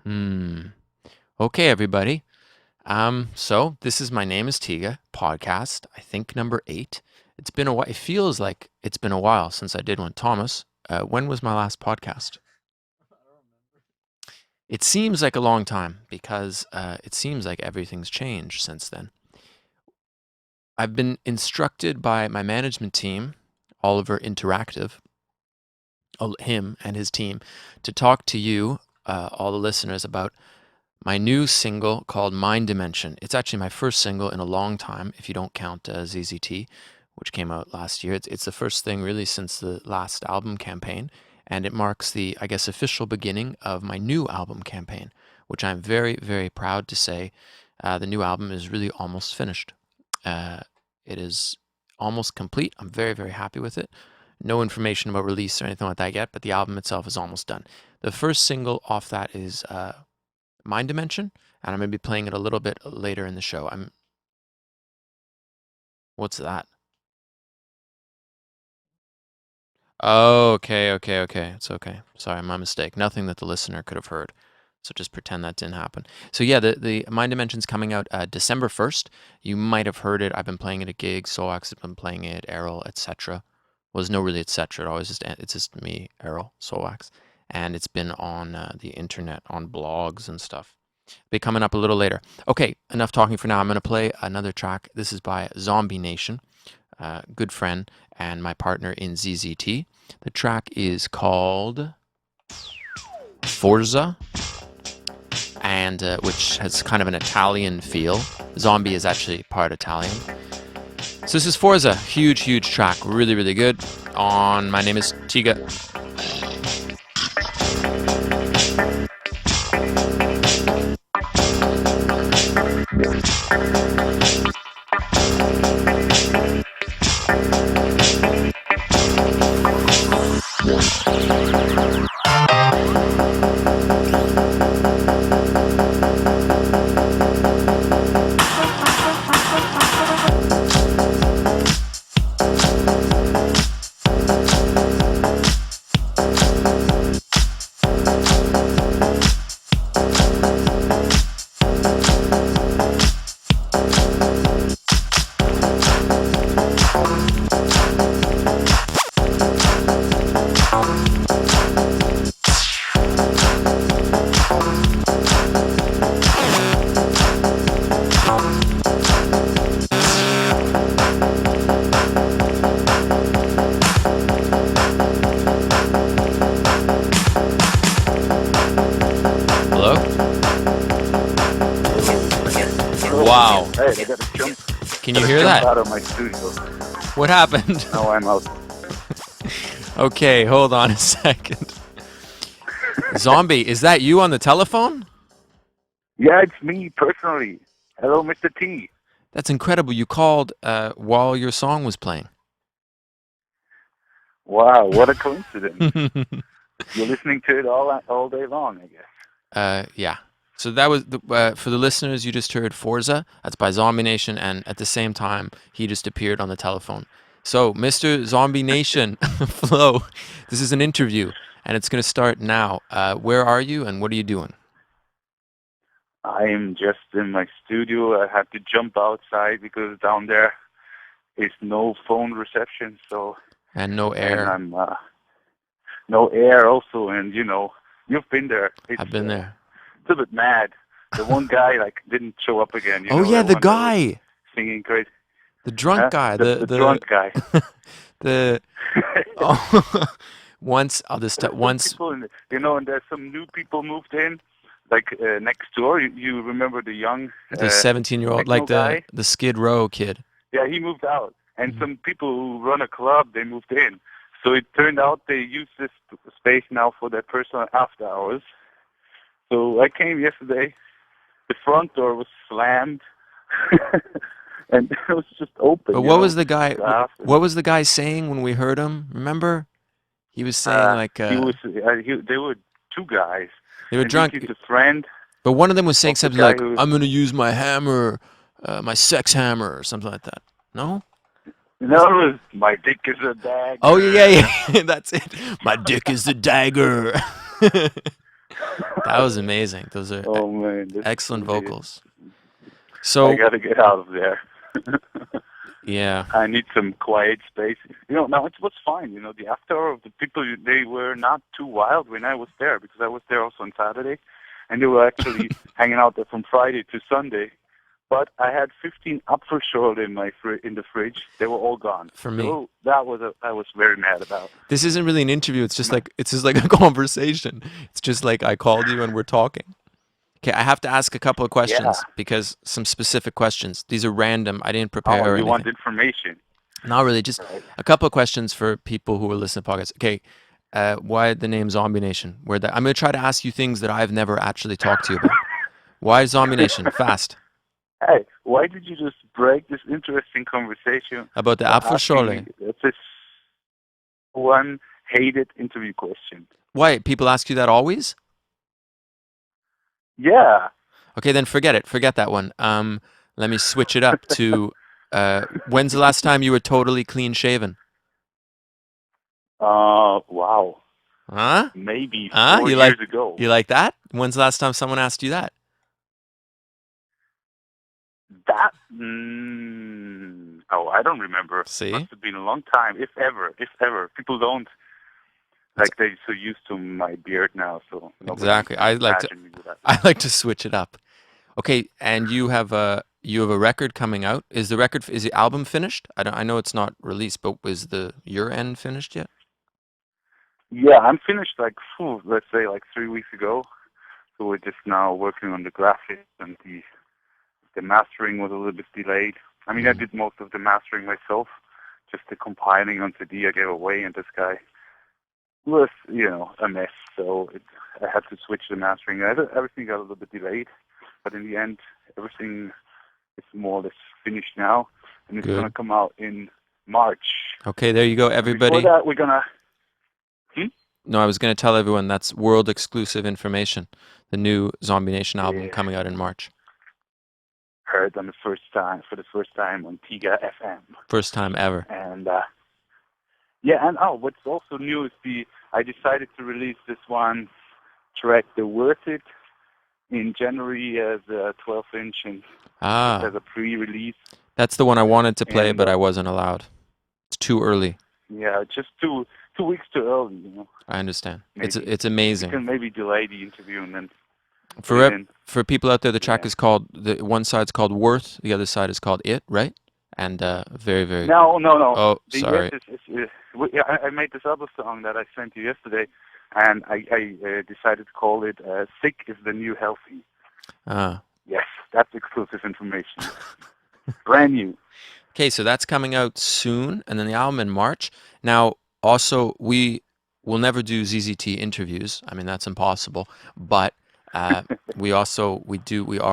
Hmm. Okay, everybody. So this is My Name is Tiga podcast, I think number 8. It's been a while. It feels like it's been a while since I did one. Thomas, when was my last podcast? It seems like a long time because it seems like everything's changed since then. I've been instructed by my management team, Oliver Interactive, him and his team, to talk to you, all the listeners, about my new single called Mind Dimension. It's actually my first single in a long time, if you don't count ZZT, which came out last year. It's the first thing really since the last album campaign, and it marks the, I guess, official beginning of my new album campaign, which I'm very, very proud to say the new album is really almost finished. It is almost complete. I'm very, very happy with it. No information about release or anything like that yet, but the album itself is almost done. The first single off that is Mind Dimension, and I'm going to be playing it a little bit later in the show. What's that? Oh, okay. It's okay. Sorry, my mistake. Nothing that the listener could have heard. So just pretend that didn't happen. So yeah, the Mind Dimension's coming out December 1st. You might have heard it. I've been playing it at gigs. Soax has been playing it, Errol, etc. Well, there's no really etc. It's just me, Errol, Soax. And it's been on the internet, on blogs and stuff. Be coming up a little later. Okay, enough talking for now. I'm going to play another track. This is by Zombie Nation, good friend and my partner in ZZT. The track is called Forza, and which has kind of an Italian feel. Zombie is actually part Italian. So this is Forza, huge track, really, really good. On My Name is Tiga. Wow. Hey, I gotta jump. Can you hear that? Out of my studio. What happened? Now I'm out. Okay, hold on a second. Zombie, is that you on the telephone? Yeah, it's me personally. Hello, Mr. T. That's incredible. You called while your song was playing. Wow, what a coincidence. You're listening to it all day long, I guess. Yeah. So that was for the listeners. You just heard Forza. That's by Zombie Nation, and at the same time, he just appeared on the telephone. So, Mr. Zombie Nation, Flo, this is an interview, and it's going to start now. Where are you, and what are you doing? I'm just in my studio. I had to jump outside because down there is no phone reception. So And no air. And I'm no air also, and you've been there. I've been there. It's a bit mad. The one guy didn't show up again. Oh yeah, the guy singing crazy. The drunk guy. The drunk guy. Once I'll just once. And there's some new people moved in, next door. You remember the young. The 17-year-old, like the Skid Row kid. Yeah, he moved out, and some people who run a club, they moved in. So it turned out they use this space now for their personal after hours. So I came yesterday. The front door was slammed, and it was just open. But what was the guy? What was the guy saying when we heard him? Remember, he was saying they were two guys. They were drunk. He's a friend. But one of them was saying something like, "I'm gonna use my hammer, my sex hammer," or something like that. No. No, it was, my dick is a dagger. Oh yeah, that's it. My dick is the dagger. That was amazing. Those are Oh man, this excellent really is. vocals. I So, gotta get out of there. yeah. I need some quiet space. Now it was fine. The after of the people, they were not too wild when I was there, because I was there also on Saturday, and they were actually hanging out there from Friday to Sunday. But I had 15 Apfelschorle in the fridge. They were all gone. For me. So that was I was very mad about. This isn't really an interview. It's just like a conversation. It's just like I called you and we're talking. Okay, I have to ask a couple of Yeah. questions because some specific questions. These are random. I didn't prepare Oh, or you want anything. information? Not really. Just Right. a couple of questions for people who are listening to podcasts. Okay, why the name Zombie Nation? I'm going to try to ask you things that I've never actually talked to you about. Why Zombie Nation? Fast. Hey, why did you just break this interesting conversation About the by asking Apfelschorle. me this one hated interview question? Why? People ask you that always? Yeah. Okay, then forget it. Forget that one. Let me switch it up to when's the last time you were totally clean shaven? Wow. Huh? Maybe Huh? 4 years ago. You like that? When's the last time someone asked you that? That. Oh, I don't remember. See? Must have been a long time, if ever. If ever. People don't. Like, they're so used to my beard now, so nobody Exactly. can imagine me with that. I like to switch it up. Okay, and you have a record coming out. Is the album finished? I know it's not released, but was your end finished yet? Yeah, I'm finished let's say 3 weeks ago. So we're just now working on the graphics, and the mastering was a little bit delayed. I mean, I did most of the mastering myself. Just the compiling on CD I gave away, and this guy was, a mess. So I had to switch the mastering. Everything got a little bit delayed, but in the end, everything is more or less finished now, and it's going to come out in March. Okay, there you go, everybody. Before that, we're going to... No, I was going to tell everyone that's world exclusive information. The new Zombie Nation album coming out in March. Heard for the first time on Tiga FM. First time ever. And what's also new is I decided to release this one track, The Worth It, in January as a 12-inch and as a pre-release. That's the one I wanted to play, but I wasn't allowed. It's too early. Yeah, just 2 weeks too early, I understand. Maybe. It's amazing. You can maybe delay the interview and then... For people out there, the track is called, one side's called Worth, the other side is called It, right? And very, very... No. Oh, sorry. I made this other song that I sent you yesterday, and I decided to call it Sick is the New Healthy. Yes, that's exclusive information. Brand new. Okay, so that's coming out soon, and then the album in March. Now, also, we will never do ZZT interviews. I mean, that's impossible, but... we are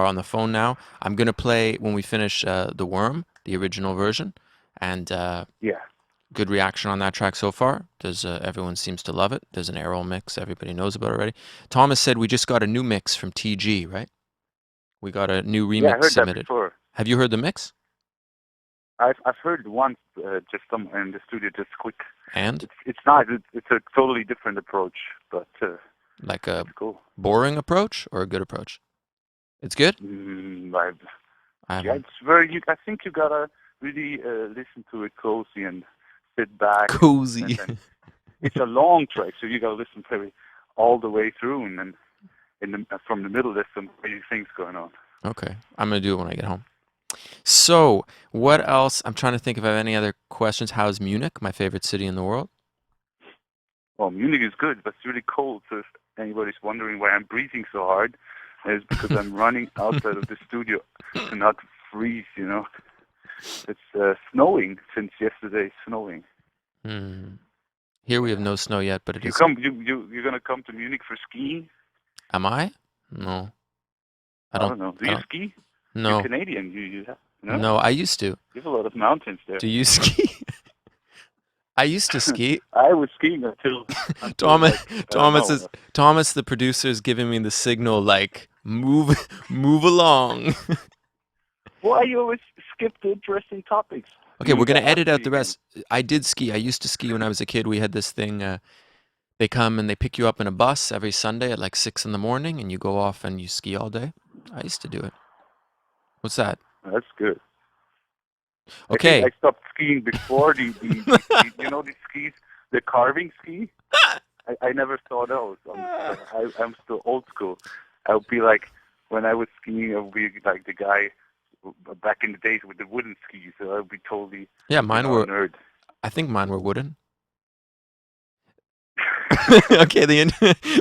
on the phone now. I'm gonna play when we finish The Worm, the original version, and good reaction on that track so far. Everyone seems to love it. There's an Aeroplane mix everybody knows about already. Thomas said we just got a new mix from TG, right? We got a new remix I heard submitted. That before. Have you heard the mix? I've heard once, just in the studio, just quick. And it's not. It's a totally different approach, but. Like a boring approach or a good approach? It's good? It's very... I think you gotta really listen to it cozy and sit back. Cozy. It's a long track, so you gotta listen to all the way through, and then from the middle there's some crazy things going on. Okay. I'm gonna do it when I get home. So, what else? I'm trying to think if I have any other questions. How's Munich, my favorite city in the world? Well, Munich is good, but it's really cold, so if anybody's wondering why I'm breathing so hard, it's because I'm running outside of the studio to not freeze, It's snowing since yesterday, it's snowing. Here we have no snow yet, but You're going to come to Munich for skiing? Am I? No. I don't know. Do you ski? No. You're Canadian. You have? No? No, I used to. You have a lot of mountains there. Do you ski? I used to ski. I was skiing until Thomas, the producer, is giving me the signal like move along. Why you always skip the interesting topics? Okay, we're gonna edit out the rest. I did ski. I used to ski when I was a kid. We had this thing. They come and they pick you up in a bus every Sunday at like 6 in the morning, and you go off and you ski all day. I used to do it. What's that? That's good. Okay. I think I stopped skiing before the the skis, the carving ski. I never saw those. I'm still old school. I would be like, when I was skiing, I would be like the guy back in the days with the wooden skis. So I would be totally mine a were. nerd. I think mine were wooden. Okay, the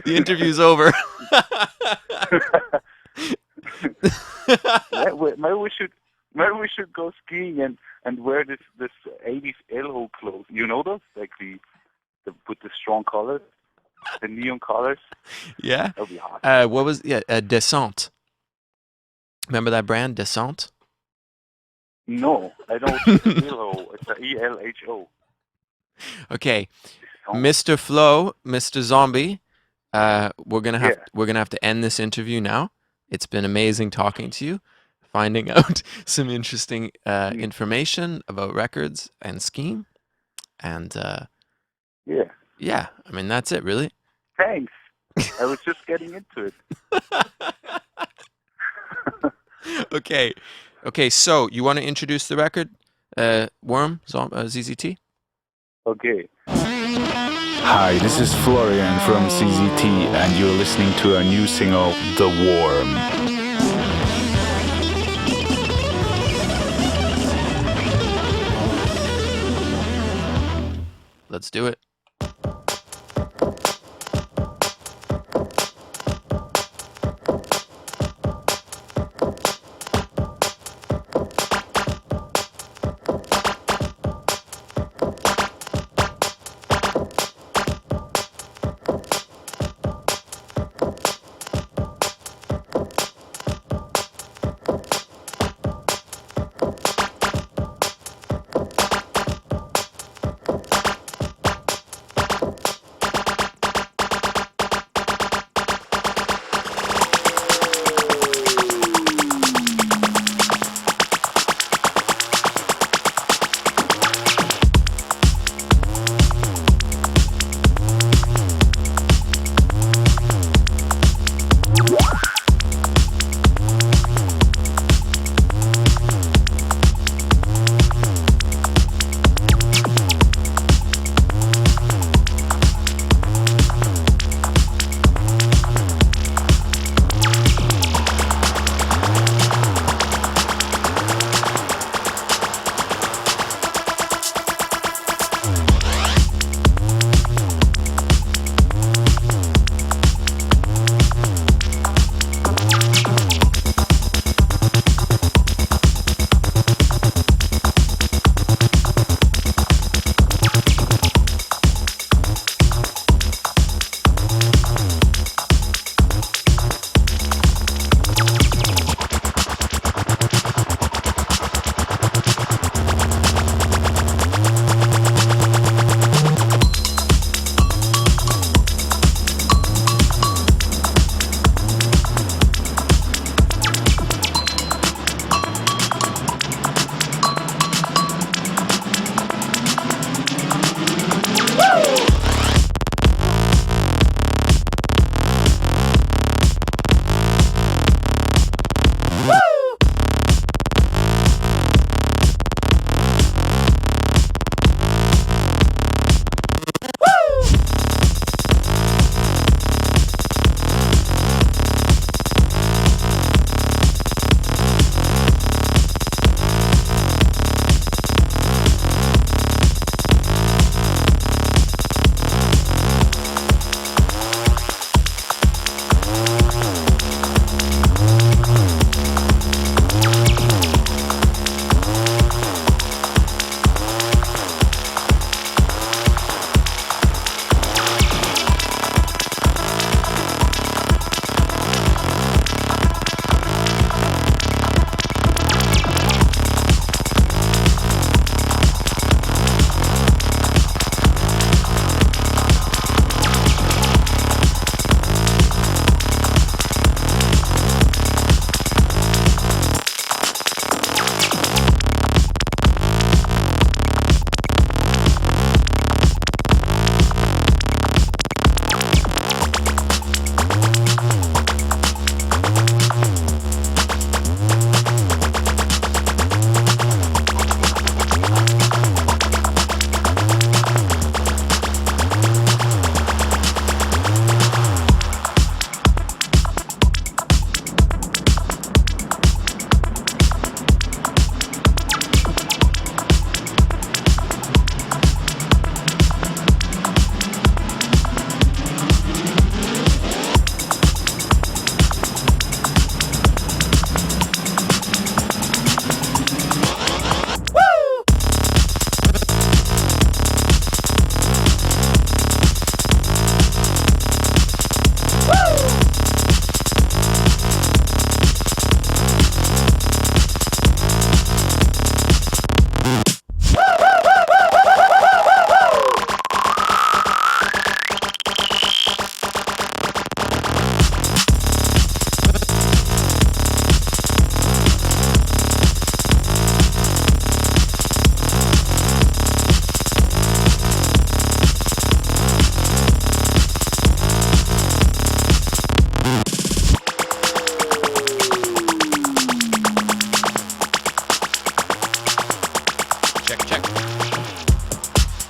interview's over. Maybe we should go skiing and wear this 80s Elho clothes. You know those, like the with the strong colors, the neon colors. Yeah. That'll be hot. What was Descente? Remember that brand, Descente? No, I don't. Elho. It's a ELHO. Okay, Mr. Flo, Mr. Zombie. We're gonna have to end this interview now. It's been amazing talking to you, finding out some interesting information about records and skiing, and yeah. I mean, that's it, really. Thanks. I was just getting into it. Okay. So you want to introduce the record, Worm, ZZT? Okay. Hi, this is Florian from CZT, and you're listening to our new single, The Worm. Let's do it.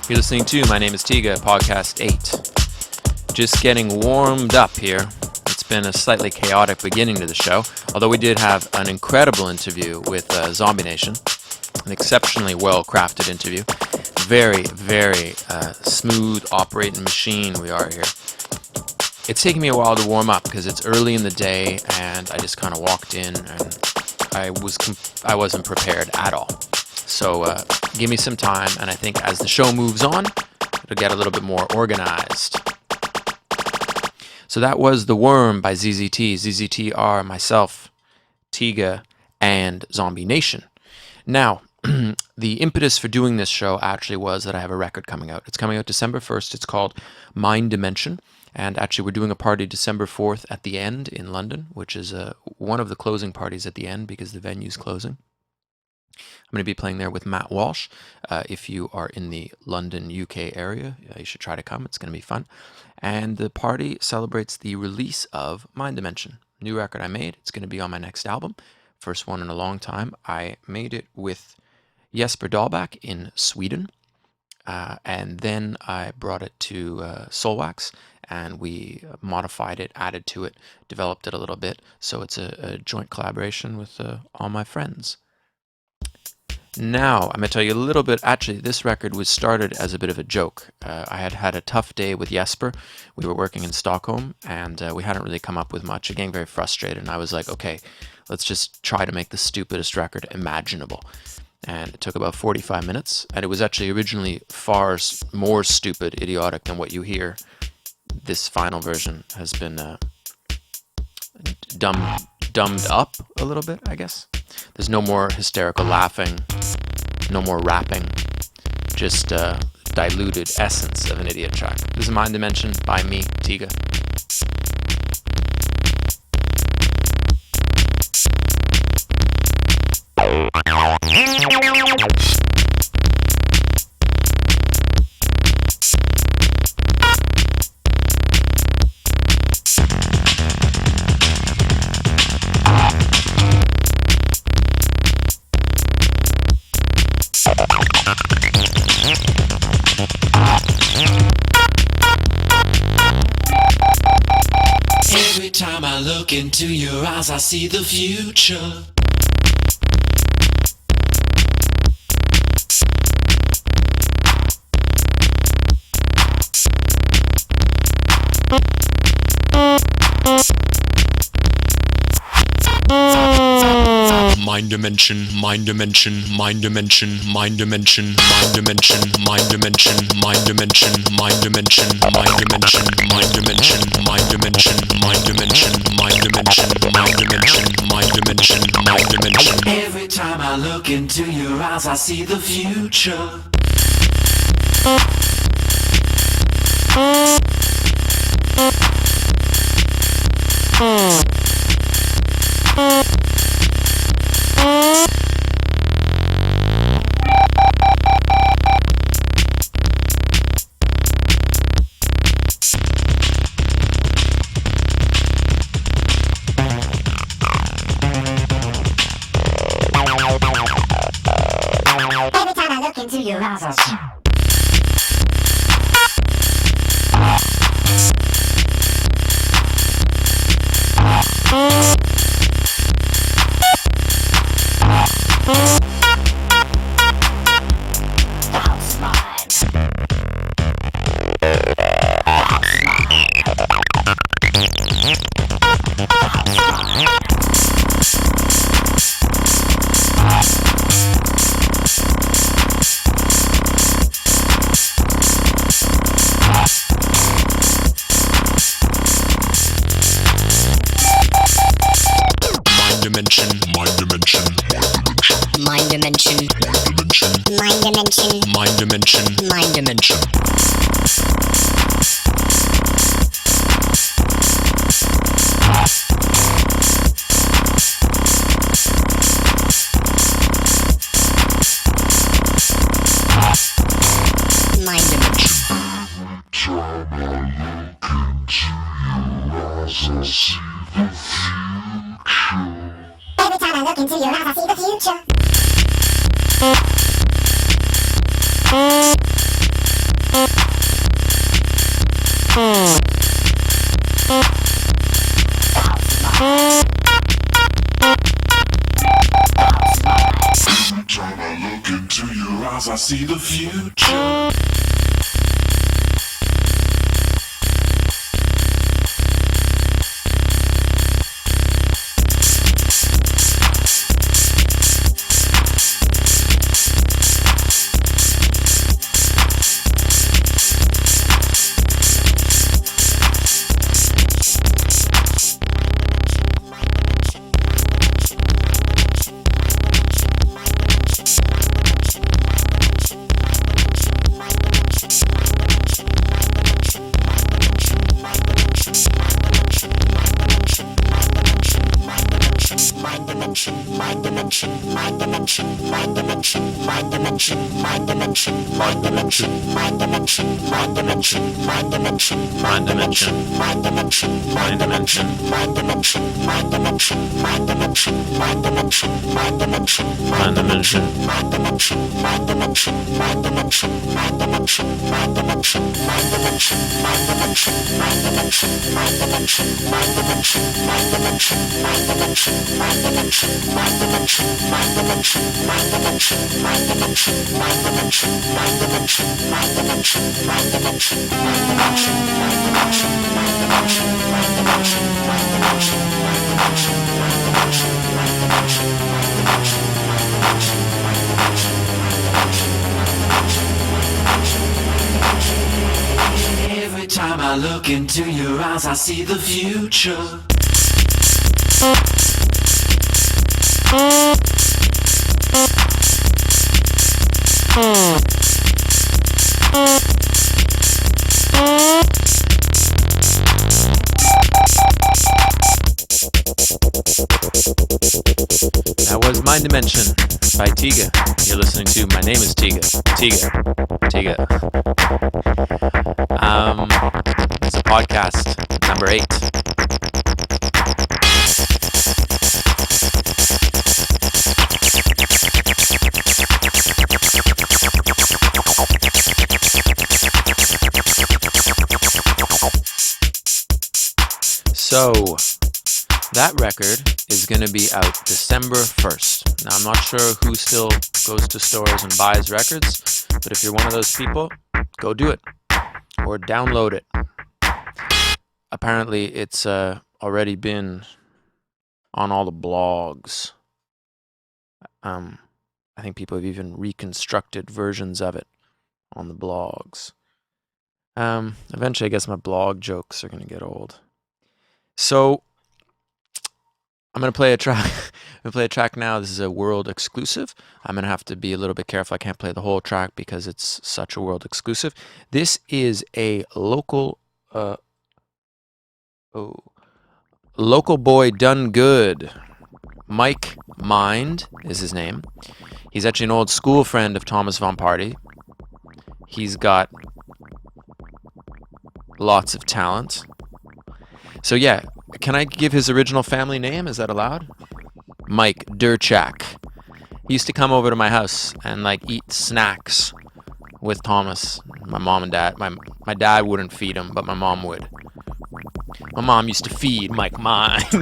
You're listening to My Name is Tiga, Podcast 8. Just getting warmed up here. It's been a slightly chaotic beginning to the show, although we did have an incredible interview with Zombie Nation. An exceptionally well-crafted interview. Very, very smooth operating machine we are here. It's taken me a while to warm up because it's early in the day and I just kind of walked in and I wasn't prepared at all. So give me some time, and I think as the show moves on, it'll get a little bit more organized. So that was The Worm by ZZT. ZZT are myself, Tiga, and Zombie Nation. Now, the impetus for doing this show actually was that I have a record coming out. It's coming out December 1st. It's called Mind Dimension. And actually, we're doing a party December 4th at the End in London, which is one of the closing parties at the End because the venue's closing. I'm going to be playing there with Matt Walsh. If you are in the London, UK area, you should try to come. It's going to be fun. And the party celebrates the release of Mind Dimension, new record I made. It's going to be on my next album, first one in a long time. I made it with Jesper Dahlback in Sweden, and then I brought it to Soulwax, and we modified it, added to it, developed it a little bit. So it's a joint collaboration with all my friends. Now, I'm going to tell you a little bit. Actually, this record was started as a bit of a joke. I had had a tough day with Jesper. We were working in Stockholm, and we hadn't really come up with much. Getting very frustrated, and I was like, okay, let's just try to make the stupidest record imaginable. And it took about 45 minutes, and it was actually originally far more stupid, idiotic than what you hear. This final version has been dumbed up a little bit, I guess. There's no more hysterical laughing, no more rapping, just diluted essence of an idiot track. This is Mind Dimension by me, Tiga. Every time I look into your eyes, I see the future. Mind dimension, mind dimension, mind dimension, mind dimension, mind dimension, mind dimension, mind dimension, mind dimension, mind dimension, mind dimension, mind dimension, mind dimension, mind dimension, mind dimension, mind dimension, mind dimension. Every time I look into your eyes, I see the future. see the future. Every time I look into your eyes, I see the future. That was Mind Dimension by Tiga. You're listening to My Name is Tiga. Tiga. It's a podcast number 8. So, that record is going to be out December 1st. Now, I'm not sure who still goes to stores and buys records, but if you're one of those people, go do it or download it. Apparently, it's already been on all the blogs. I think people have even reconstructed versions of it on the blogs. Eventually, I guess my blog jokes are going to get old. So, I'm going to play a track. I'm going to play a track now. This is a world exclusive. I'm going to have to be a little bit careful. I can't play the whole track because it's such a world exclusive. This is a local boy done good. Mike Mind is his name. He's actually an old school friend of Thomas Von Party. He's got lots of talent. So yeah, can I give his original family name? Is that allowed? Mike Durchak. He used to come over to my house and eat snacks with Thomas, my mom and dad. My dad wouldn't feed him, but my mom would. My mom used to feed Mike Mind. So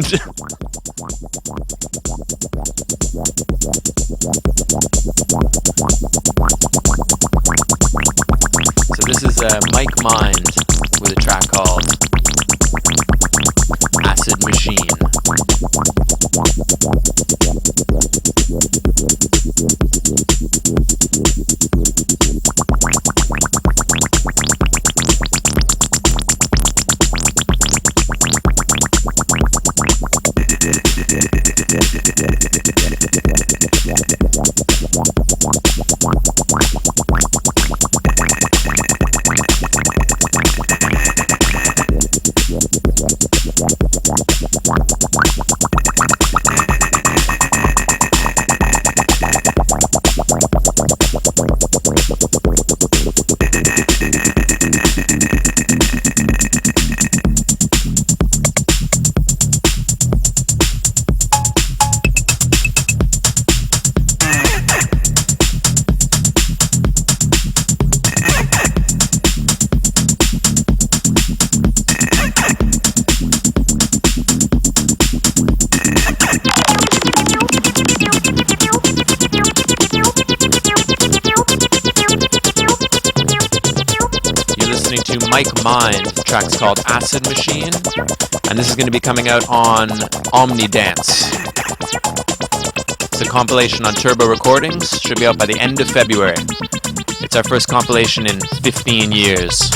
this is Mike Mind with a track called Acid Machine. to Mike Mind. The track's called Acid Machine, and this is going to be coming out on Omni Dance. It's a compilation on Turbo Recordings. Should be out by the end of February. It's our first compilation in 15 years.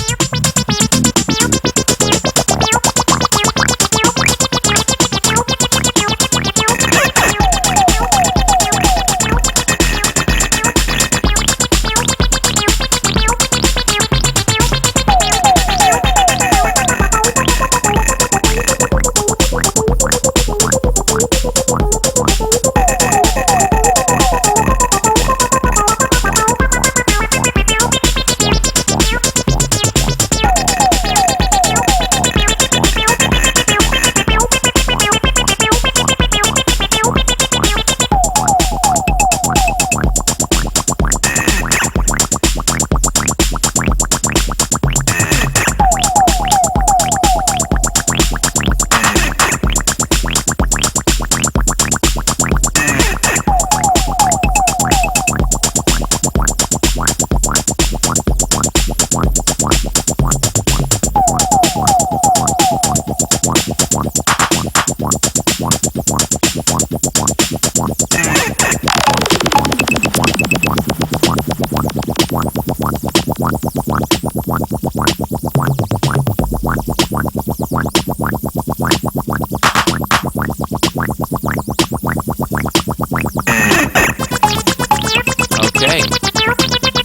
Okay,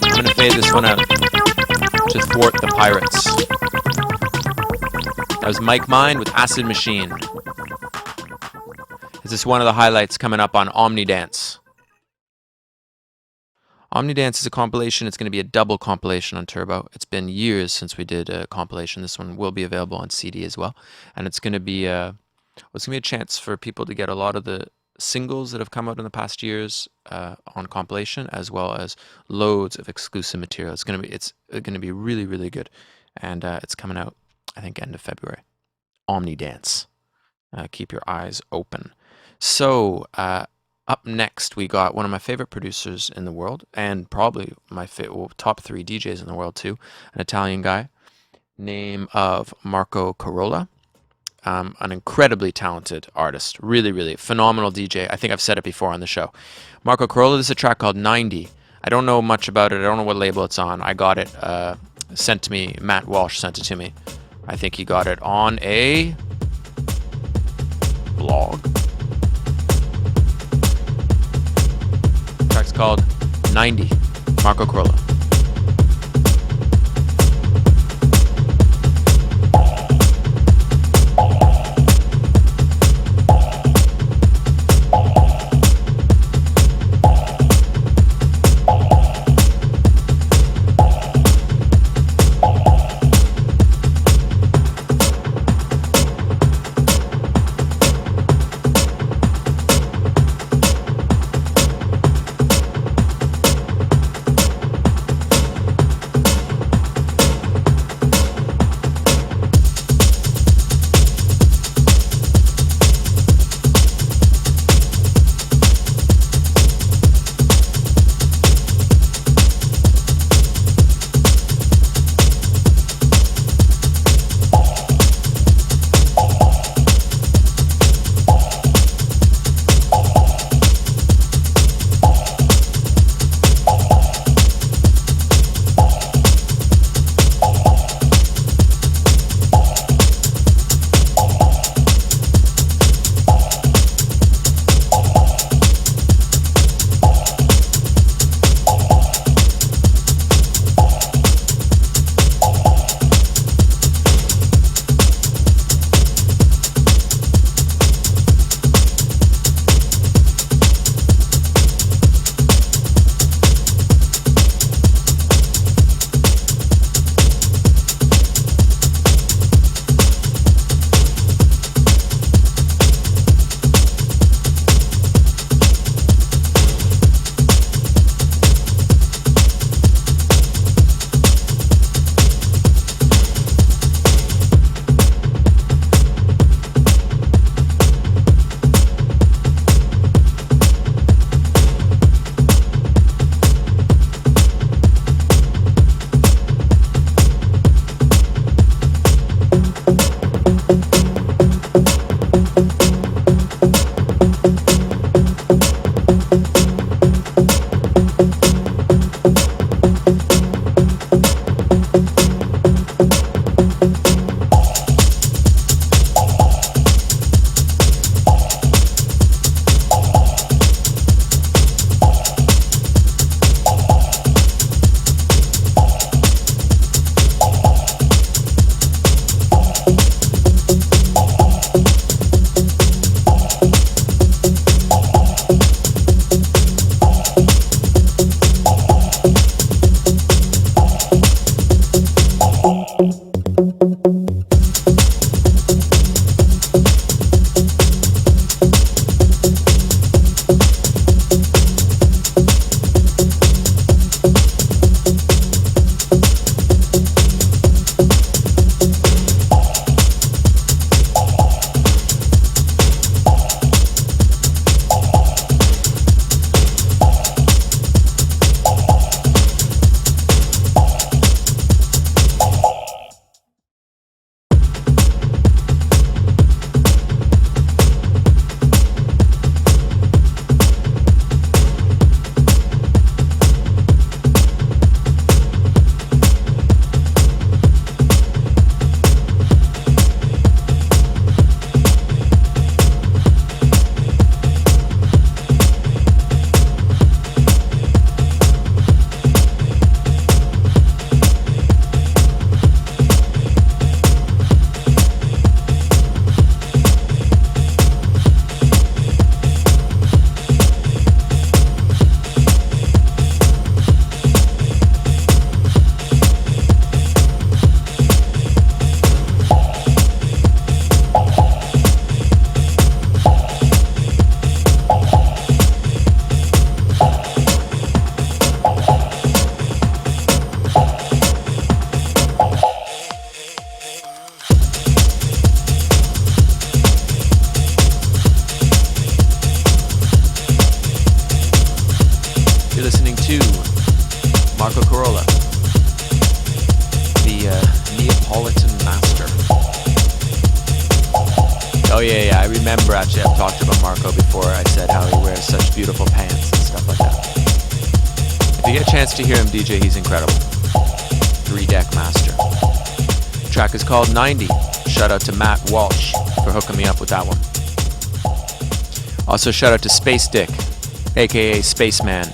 I'm gonna fade this one out to thwart the pirates. That was Mike Mind with Acid Machine. This is one of the highlights coming up on Omnidance. Omnidance is a compilation. It's going to be a double compilation on Turbo. It's been years since we did a compilation. This one will be available on CD as well, and it's going to be a chance for people to get a lot of the singles that have come out in the past years on compilation, as well as loads of exclusive material. It's going to be really, really good, and it's coming out, I think, end of February. Omnidance. Keep your eyes open. So up next, we got one of my favorite producers in the world, and probably my top 3 DJs in the world too, an Italian guy named of Marco Carola. An incredibly talented artist, really, really phenomenal DJ. I think I've said it before on the show. Marco Carola, this is a track called 90. I don't know much about it. I don't know what label it's on. I got it sent to me. Matt Walsh sent it to me. I think he got it on a blog. The track's called 90, Marco Carola. Oh yeah. I remember actually. I've talked about Marco before. I said how he wears such beautiful pants and stuff like that. If you get a chance to hear him DJ, he's incredible. 3-deck master. The track is called 90. Shout out to Matt Walsh for hooking me up with that one. Also shout out to Space Dick, aka Spaceman.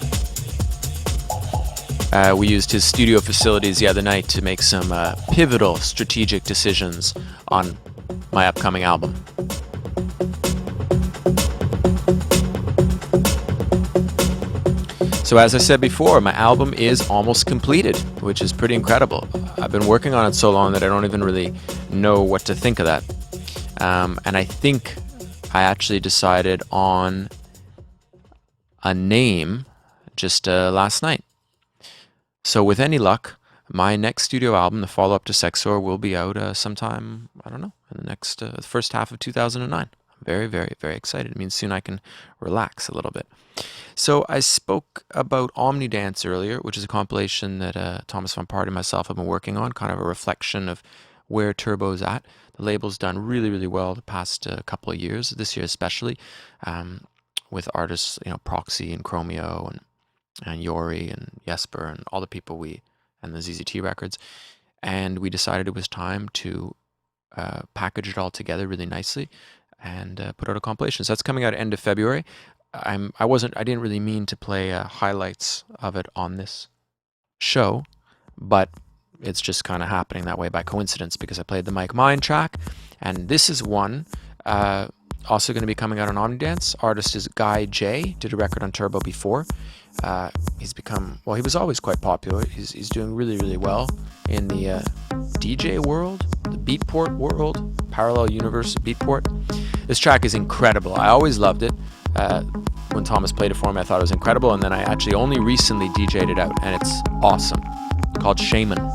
We used his studio facilities the other night to make some pivotal strategic decisions on my upcoming album. So as I said before, my album is almost completed, which is pretty incredible. I've been working on it so long that I don't even really know what to think of that. And I think I actually decided on a name just last night. So with any luck, my next studio album, the follow-up to Sexor, will be out sometime, I don't know, in the next first half of 2009. I'm very, very, very excited. It means soon I can relax a little bit. So I spoke about Omnidance earlier, which is a compilation that Thomas Van Part and myself have been working on, kind of a reflection of where Turbo's at. The label's done really, really well the past couple of years, this year especially, with artists, Proxy and Chromeo and Yori and Jesper and all the people and the ZZT records. And we decided it was time to package it all together really nicely and put out a compilation. So that's coming out end of February. I didn't really mean to play highlights of it on this show, but it's just kind of happening that way by coincidence because I played the Mike Mine track, and this is one also going to be coming out on Omnidance. Artist is Guy J. Did a record on Turbo before. He's become, well, he was always quite popular. He's doing really, really well in the DJ world, the Beatport world, parallel universe Beatport. This track is incredible. I always loved it. When Thomas played it for me, I thought it was incredible, and then I actually only recently DJ'd it out, and it's awesome. It's called Shaman.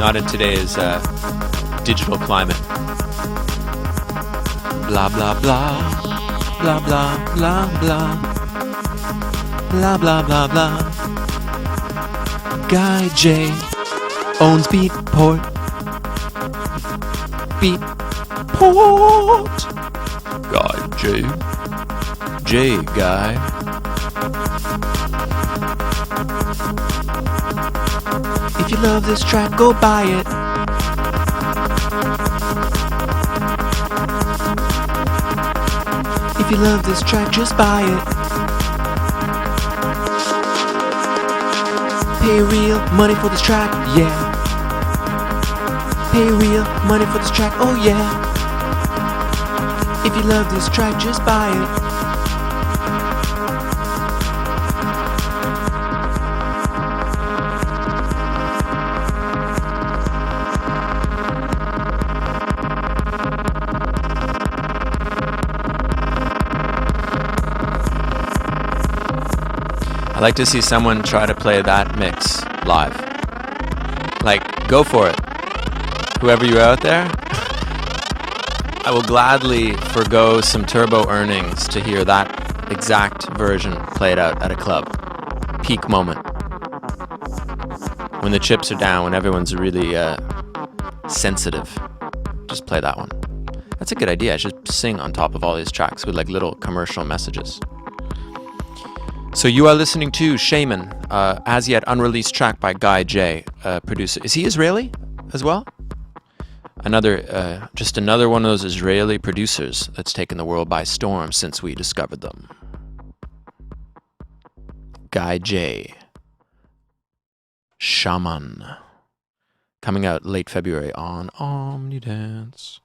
Not in today's digital climate. Blah, blah, blah. Blah, blah, blah, blah. Blah, blah, blah, blah. Guy J owns Beatport. Beatport. Guy J. J Guy. If you love this track, go buy it. If you love this track, just buy it. Pay real money for this track, yeah. Pay real money for this track, oh yeah. If you love this track, just buy it. I'd like to see someone try to play that mix live. Like, go for it. Whoever you out there, I will gladly forgo some turbo earnings to hear that exact version played out at a club. Peak moment. When the chips are down, when everyone's really sensitive. Just play that one. That's a good idea. I should sing on top of all these tracks with like little commercial messages. So you are listening to Shaman, as yet unreleased track by Guy J, producer. Is he Israeli as well? Just another one of those Israeli producers that's taken the world by storm since we discovered them. Guy J. Shaman. Coming out late February on Omnidance.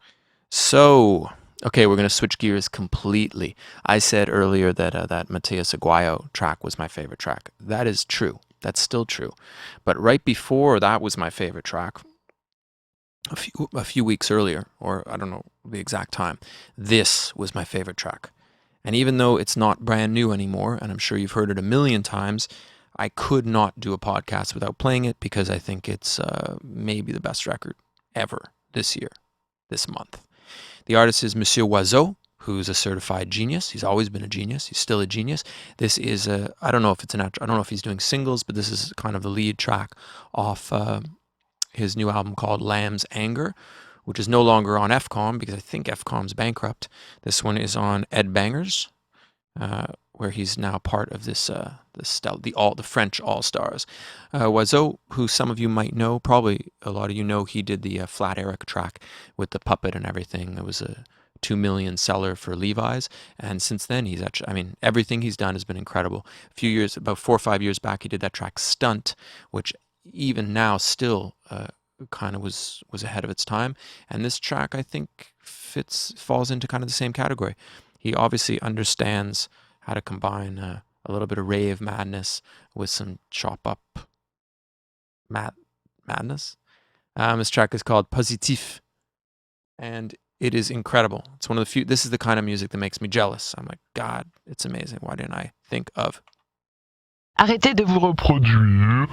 So, okay, we're going to switch gears completely. I said earlier that that Mathias Aguayo track was my favorite track. That is true. That's still true. But right before that was my favorite track, a few weeks earlier, or I don't know the exact time, this was my favorite track. And even though it's not brand new anymore, and I'm sure you've heard it a million times, I could not do a podcast without playing it because I think it's maybe the best record ever this year, this month. The artist is Monsieur Oizo, who's a certified genius. He's always been a genius. He's still a genius. This is I don't know if he's doing singles, but this is kind of the lead track off his new album called Lamb's Anger, which is no longer on FCOM because I think FCOM's bankrupt. This one is on Ed Bangers, where he's now part of this the French All-Stars. Oizo, who some of you might know, probably a lot of you know, he did the Flat Eric track with the puppet and everything. It was a 2 million seller for Levi's, and since then he's actually, everything he's done has been incredible. About 4 or 5 years back, he did that track Stunt, which even now still kind of was ahead of its time, and this track I think falls into kind of the same category. He obviously understands how to combine a little bit of rave madness with some chop up madness. This track is called Positif, and it is incredible. It's one of the few. This is the kind of music that makes me jealous. I'm like, God, it's amazing. Why didn't I think of? Arrêtez de vous reproduire.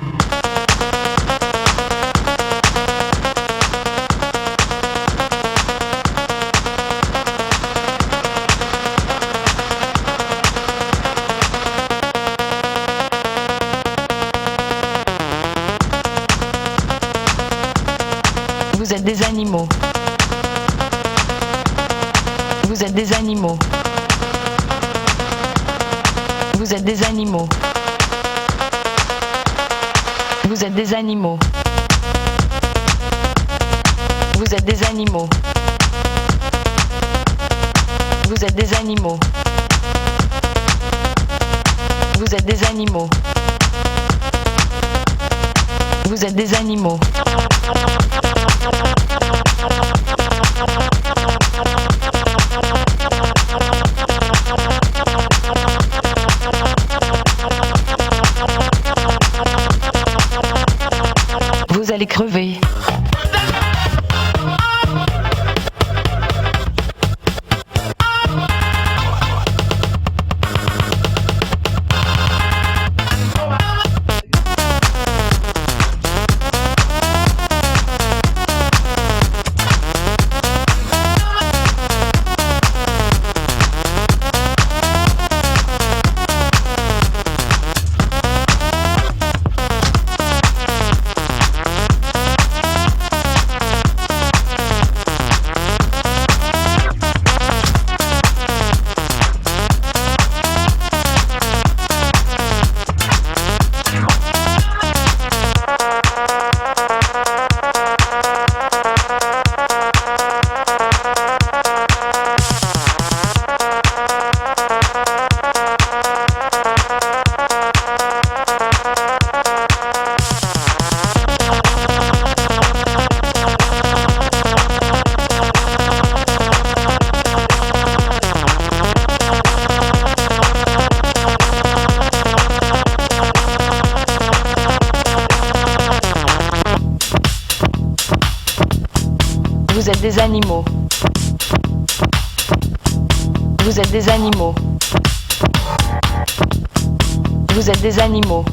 Vous êtes des animaux. Vous êtes des animaux. Vous êtes des animaux. Vous êtes des animaux. Vous êtes des animaux. Vous êtes des animaux. Vous êtes des animaux. Vous êtes des animaux. Vous allez crever. Vous êtes des animaux. Vous êtes des animaux. Vous êtes des animaux.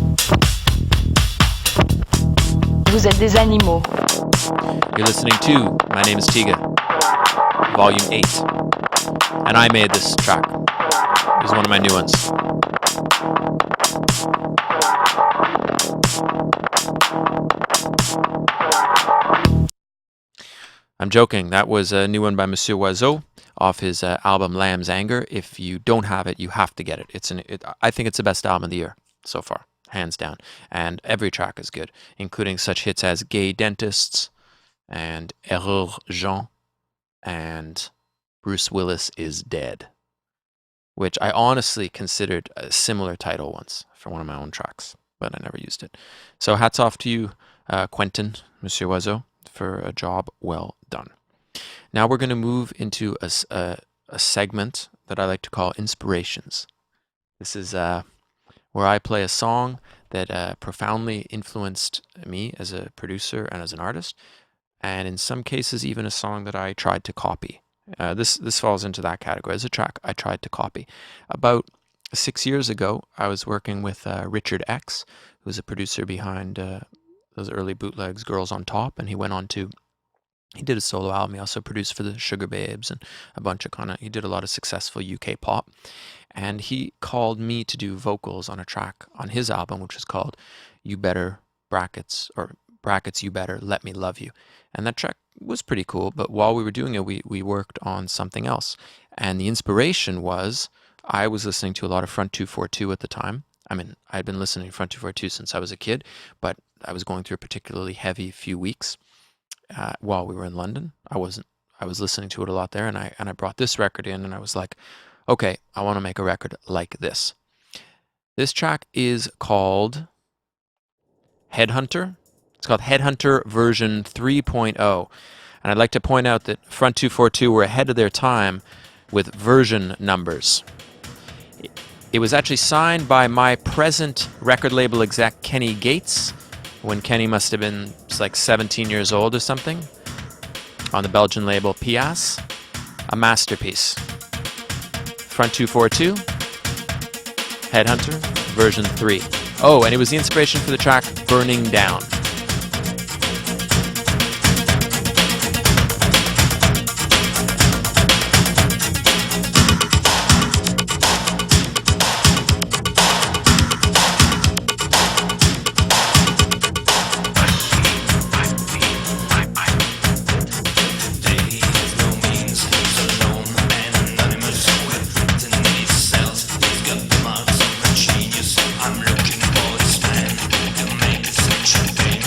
Vous êtes des animaux. You're listening to My Name is Tiga, Volume 8. And I made this track. It was one of my new ones. I'm joking. That was a new one by Monsieur Oizo off his album Lamb's Anger. If you don't have it, you have to get it. I think it's the best album of the year so far, hands down. And every track is good, including such hits as Gay Dentists and Erreur Jean and Bruce Willis is Dead, which I honestly considered a similar title once for one of my own tracks, but I never used it. So hats off to you, Quentin, Monsieur Oizo, for a job well done. Now we're going to move into a segment that I like to call Inspirations. This is where I play a song that profoundly influenced me as a producer and as an artist, and in some cases even a song that I tried to copy. This falls into that category as a track I tried to copy. About 6 years ago, I was working with Richard X, who's a producer behind those early bootlegs, Girls on Top, and he did a solo album. He also produced for the Sugar Babes and a bunch of he did a lot of successful UK pop. And he called me to do vocals on a track on his album, which is called You Better brackets You Better Let Me Love You. And that track was pretty cool, but while we were doing it, we worked on something else. And the inspiration was, I was listening to a lot of Front 242 at the time. I mean, I'd been listening to Front 242 since I was a kid, but I was going through a particularly heavy few weeks while we were in London. I was listening to it a lot there, and I brought this record in, and I was like, okay, I want to make a record like this. This track is called Headhunter. It's called Headhunter version 3.0. And I'd like to point out that Front 242 were ahead of their time with version numbers. It was actually signed by my present record label exec, Kenny Gates, when Kenny must have been like 17 years old or something, on the Belgian label Pias. A masterpiece. Front 242, Headhunter, version 3. Oh, and it was the inspiration for the track Burning Down. I'm looking for a stand to make it such a day.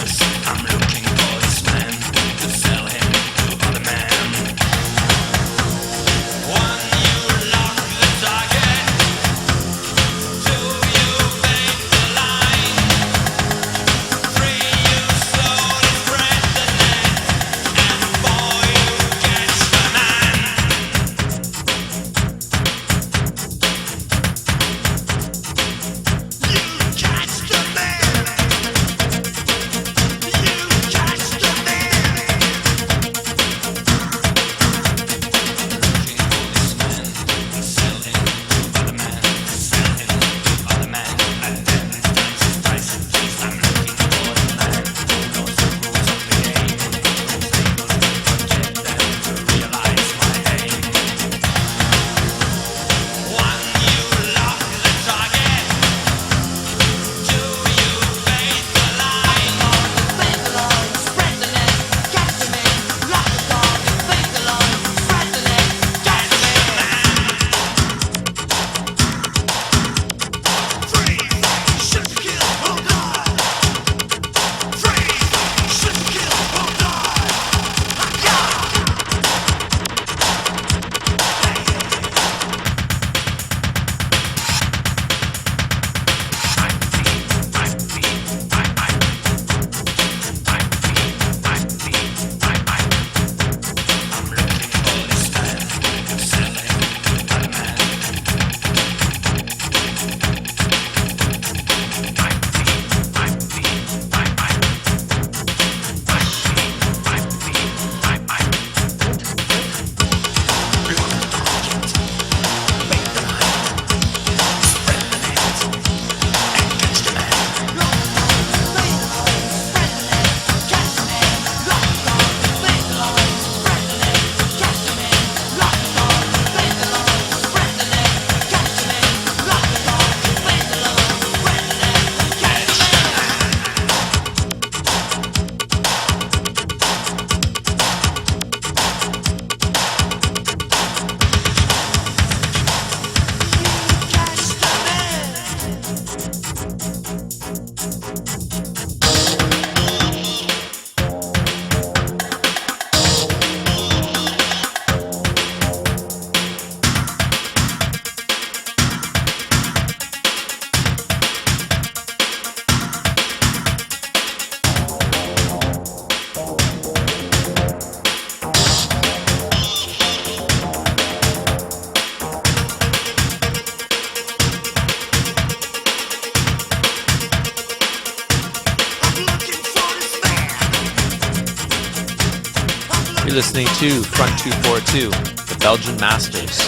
You're listening to Front 242, the Belgian Masters.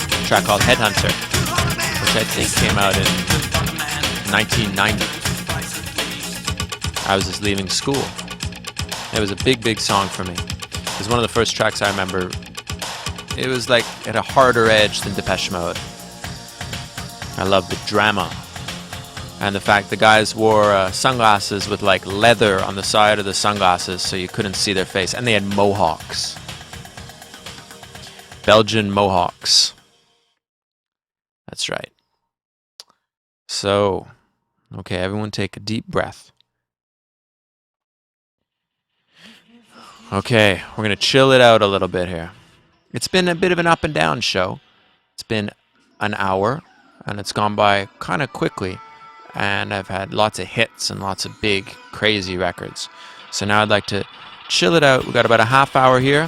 A track called Headhunter, which I think came out in 1990. I was just leaving school. It was a big, big song for me. It was one of the first tracks I remember. It was like at a harder edge than Depeche Mode. I love the drama. And the fact the guys wore sunglasses with like leather on the side of the sunglasses so you couldn't see their face. And they had mohawks. Belgian mohawks. That's right. So, okay, everyone take a deep breath. Okay, we're going to chill it out a little bit here. It's been a bit of an up and down show. It's been an hour, and it's gone by kind of quickly. And I've had lots of hits and lots of big, crazy records. So now I'd like to chill it out. We've got about a half hour here.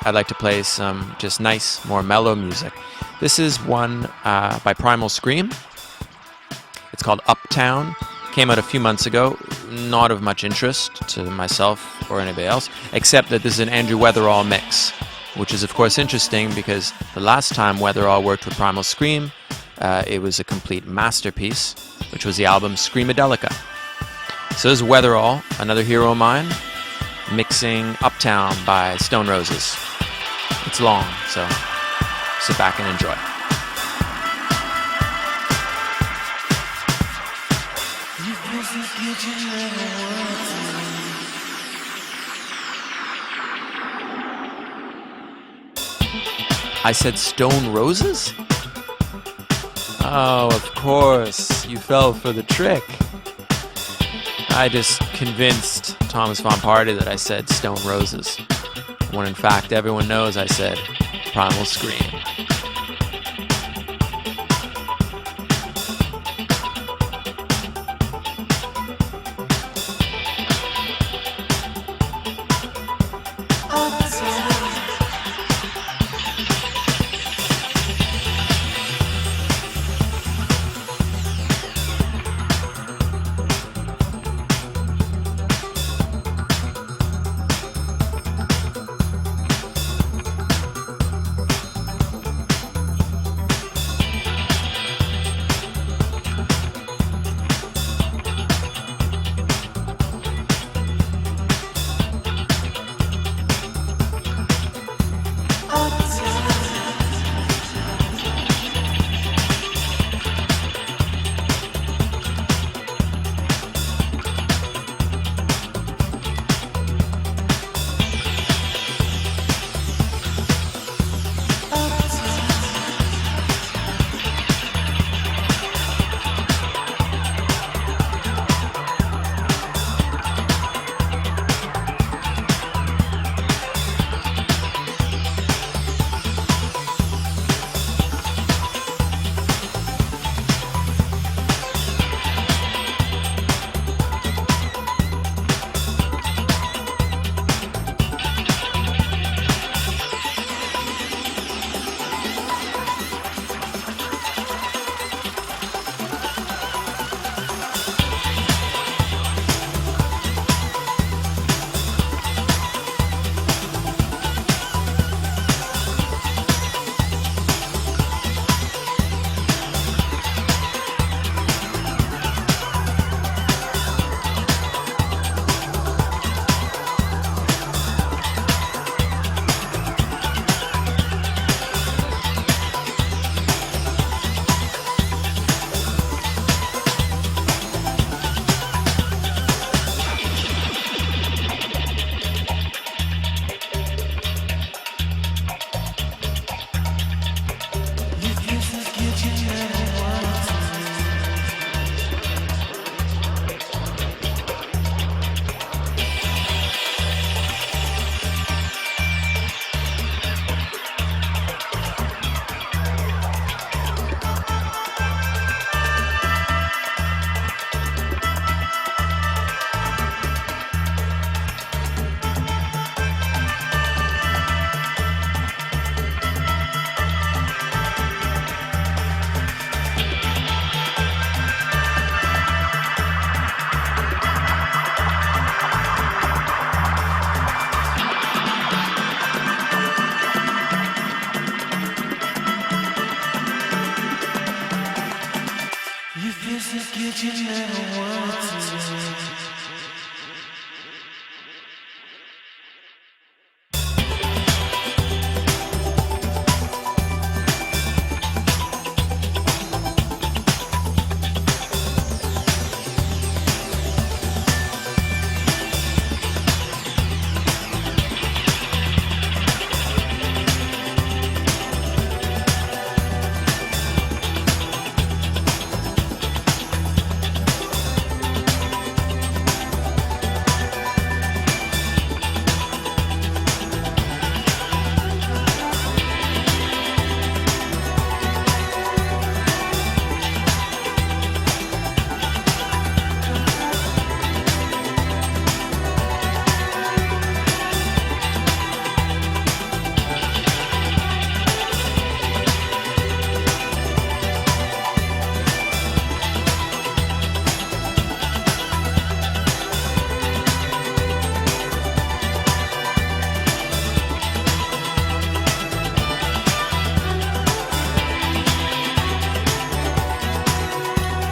I'd like to play some just nice, more mellow music. This is one by Primal Scream. It's called Uptown. Came out a few months ago. Not of much interest to myself or anybody else, except that this is an Andrew Weatherall mix, which is of course interesting because the last time Weatherall worked with Primal Scream, it was a complete masterpiece, which was the album Screamadelica. So this is Weatherall, another hero of mine, mixing Uptown by Stone Roses. It's long, so sit back and enjoy. I said Stone Roses? Oh, of course. You fell for the trick. I just convinced Thomas Von Party that I said Stone Roses, when in fact everyone knows I said Primal Scream.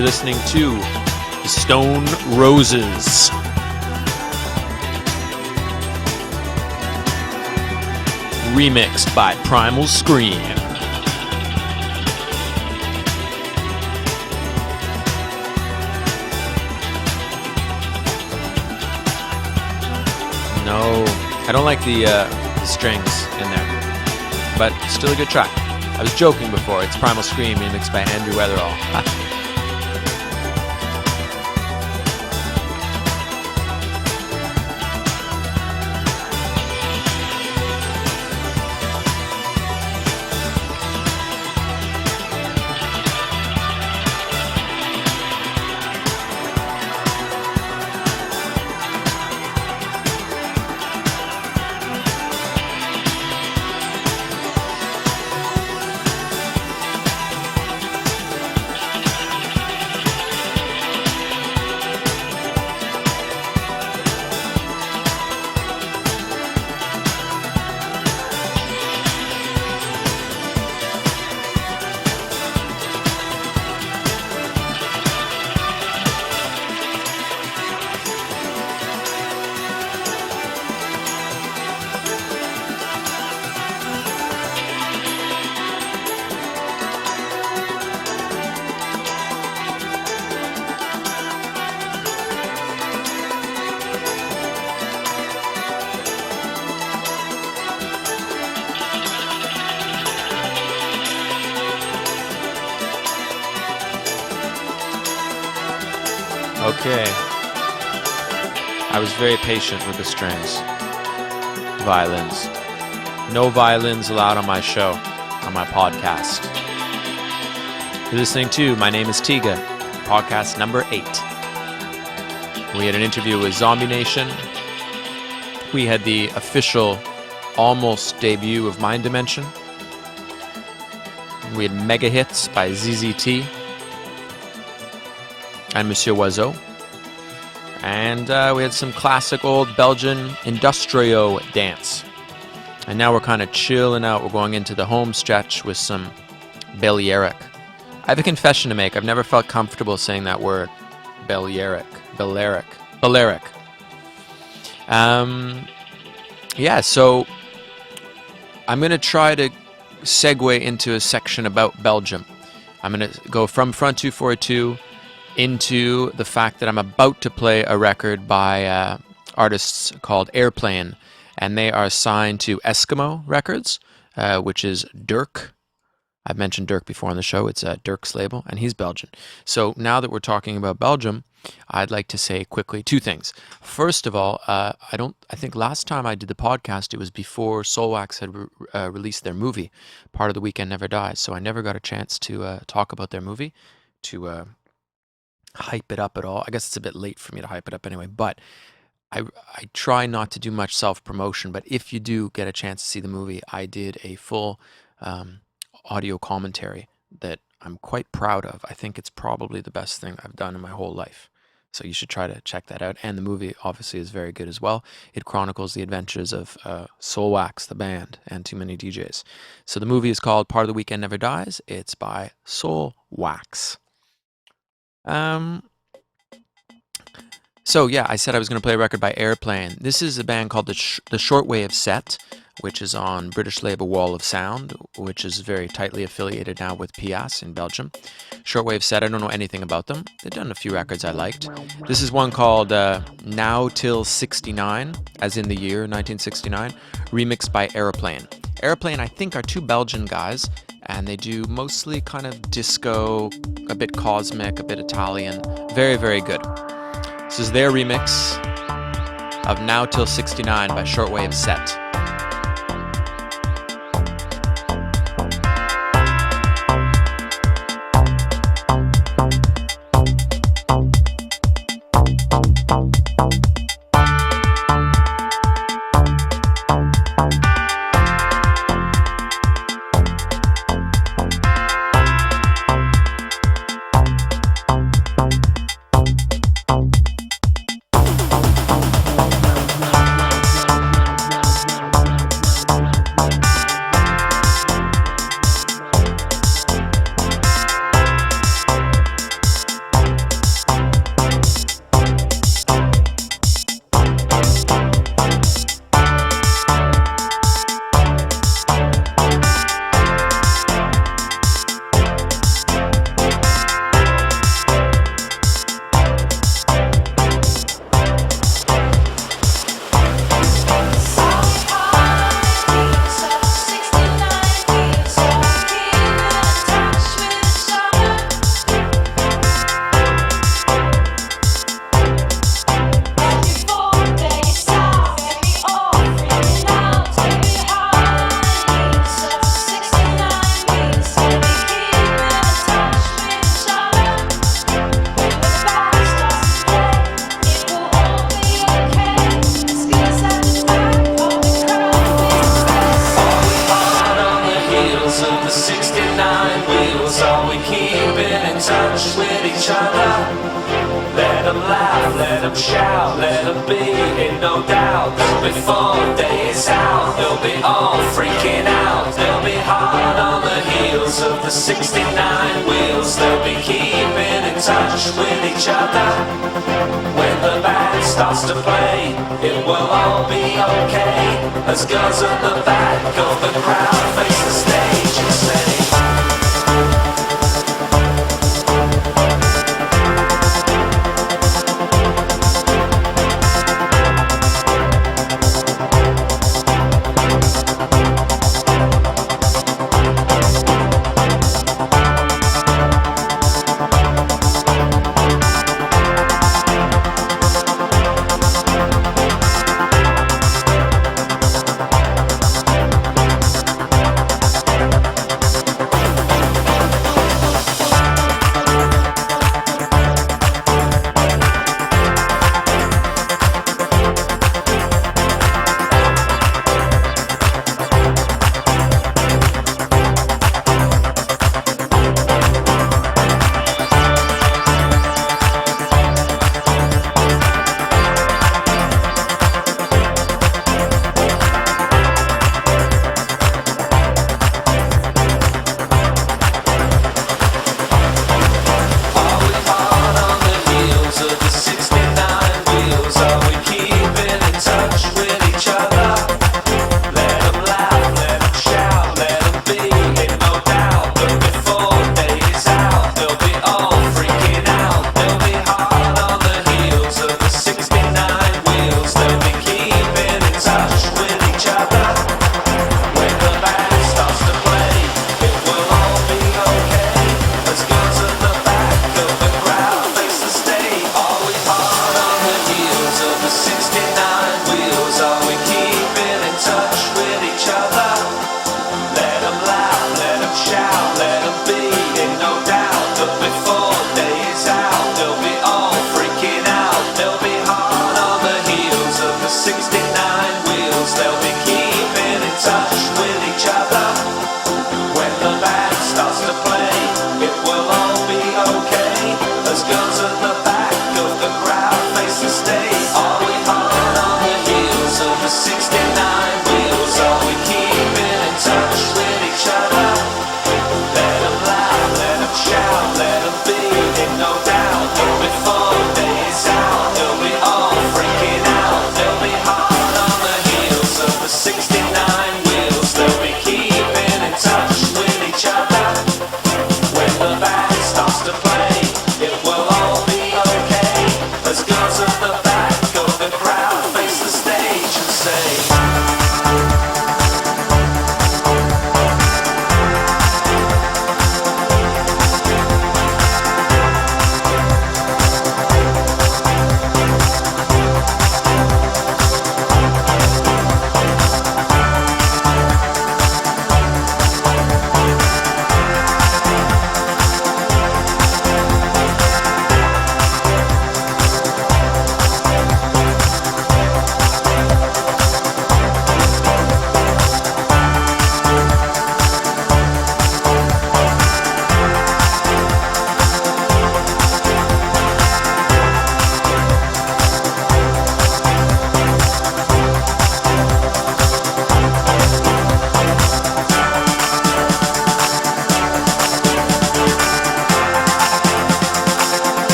You're listening to the Stone Roses. Remixed by Primal Scream. No, I don't like the strings in there, but still a good track. I was joking before, it's Primal Scream remixed by Andrew Weatherall. Okay. I was very patient with the strings. Violins. No violins allowed on my show, on my podcast. You're listening to My Name is Tiga, podcast number 8. We had an interview with Zombie Nation. We had the official almost debut of Mind Dimension. We had mega hits by ZZT and Monsieur Oizo. And we had some classic old Belgian industrial dance. And now we're kind of chilling out. We're going into the home stretch with some Balearic. I have a confession to make. I've never felt comfortable saying that word. Balearic. Yeah, so I'm going to try to segue into a section about Belgium. I'm going to go from Front 242 into the fact that I'm about to play a record by artists called Aeroplane, and they are signed to Eskimo Records, which is Dirk. I've mentioned Dirk before on the show. It's Dirk's label, and he's Belgian. So now that we're talking about Belgium, I'd like to say quickly 2 things. First of all, I think last time I did the podcast, it was before Soulwax had released their movie, Part of the Weekend Never Dies. So I never got a chance to talk about their movie, to hype it up at all. I guess it's a bit late for me to hype it up anyway, but I try not to do much self-promotion. But if you do get a chance to see the movie, I did a full audio commentary that I'm quite proud of. I think it's probably the best thing I've done in my whole life. So you should try to check that out. And the movie obviously is very good as well. It chronicles the adventures of Soulwax, the band, and Too Many DJs. So the movie is called Part of the Weekend Never Dies. It's by Soulwax. Um, So yeah, I said I was going to play a record by Aeroplane. This is a band called the Shortwave Set, which is on British label Wall of Sound, which is very tightly affiliated now with Pias in Belgium. Shortwave Set, I don't know anything about them. They've done a few records I liked. This is one called Now Till 69, as in the year 1969, remixed by Aeroplane. Aeroplane, I think, are two Belgian guys, and they do mostly kind of disco, a bit cosmic, a bit Italian. Very, very good. This is their remix of Now Till 69 by Shortwave Set. As girls at the back of the crowd face the stage and say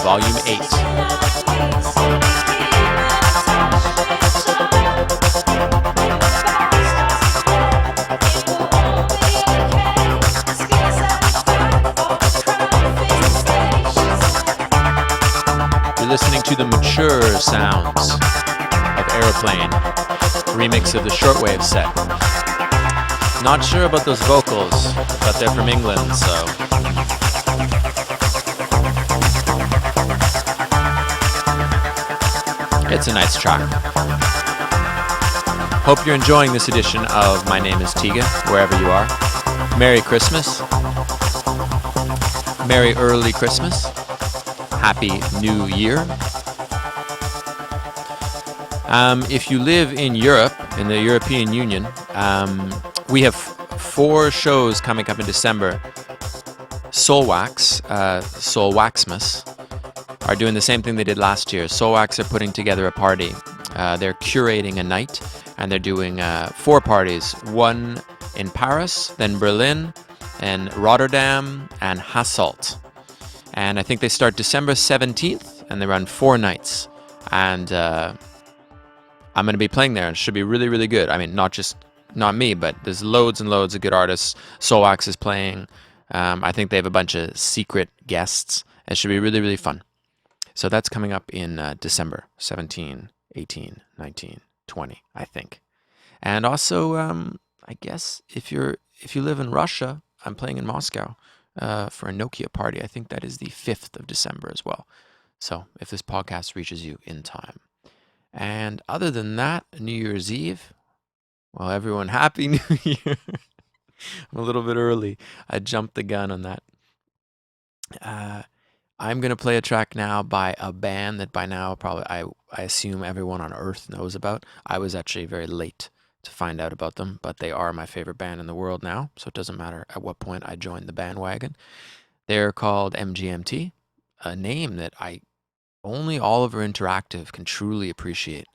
Volume 8. You're listening to the mature sounds of Aeroplane, remix of the Shortwave set. Not sure about those vocals, but they're from England, so... It's a nice track. Hope you're enjoying this edition of My Name is Tiga, wherever you are. Merry Christmas. Merry early Christmas. Happy New Year. If you live in Europe, in the European Union, we have 4 shows coming up in December. Soulwax, Soulwaxmas, are doing the same thing they did last year. Soulwax are putting together a party. They're curating a night, and they're doing 4 parties. One in Paris, then Berlin, and Rotterdam, and Hasselt. And I think they start December 17th, and they run 4 nights. And I'm going to be playing there. It should be really, really good. I mean, not me, but there's loads and loads of good artists. Soulwax is playing. I think they have a bunch of secret guests. It should be really, really fun. So that's coming up in December 17, 18, 19, 20, I think. And also, I guess if you live in Russia, I'm playing in Moscow for a Nokia party. I think that is the 5th of December as well. So if this podcast reaches you in time. And other than that, New Year's Eve. Well, everyone, Happy New Year. I'm a little bit early. I jumped the gun on that. I'm going to play a track now by a band that by now probably I assume everyone on Earth knows about. I was actually very late to find out about them, but they are my favorite band in the world now, so it doesn't matter at what point I joined the bandwagon. They're called MGMT, a name that only Oliver Interactive can truly appreciate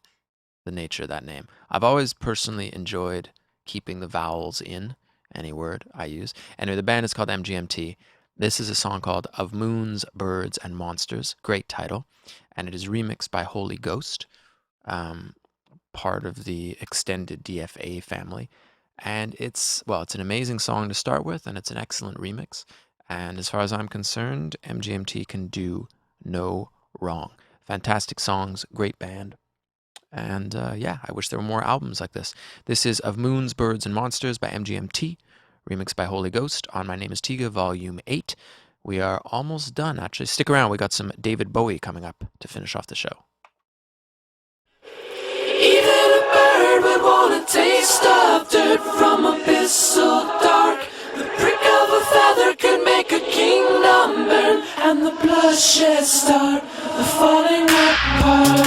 the nature of that name. I've always personally enjoyed keeping the vowels in any word I use. Anyway, the band is called MGMT. This is a song called Of Moons, Birds, and Monsters. Great title. And it is remixed by Holy Ghost, part of the extended DFA family. And it's an amazing song to start with, and it's an excellent remix. And as far as I'm concerned, MGMT can do no wrong. Fantastic songs, great band. And I wish there were more albums like this. This is Of Moons, Birds, and Monsters by MGMT, remixed by Holy Ghost on My Name is Tiga, Volume 8. We are almost done, actually. Stick around. We got some David Bowie coming up to finish off the show. Even a bird would want a taste of dirt from a abyss so dark. The prick of a feather could make a kingdom burn, and the bloodshed start the falling apart.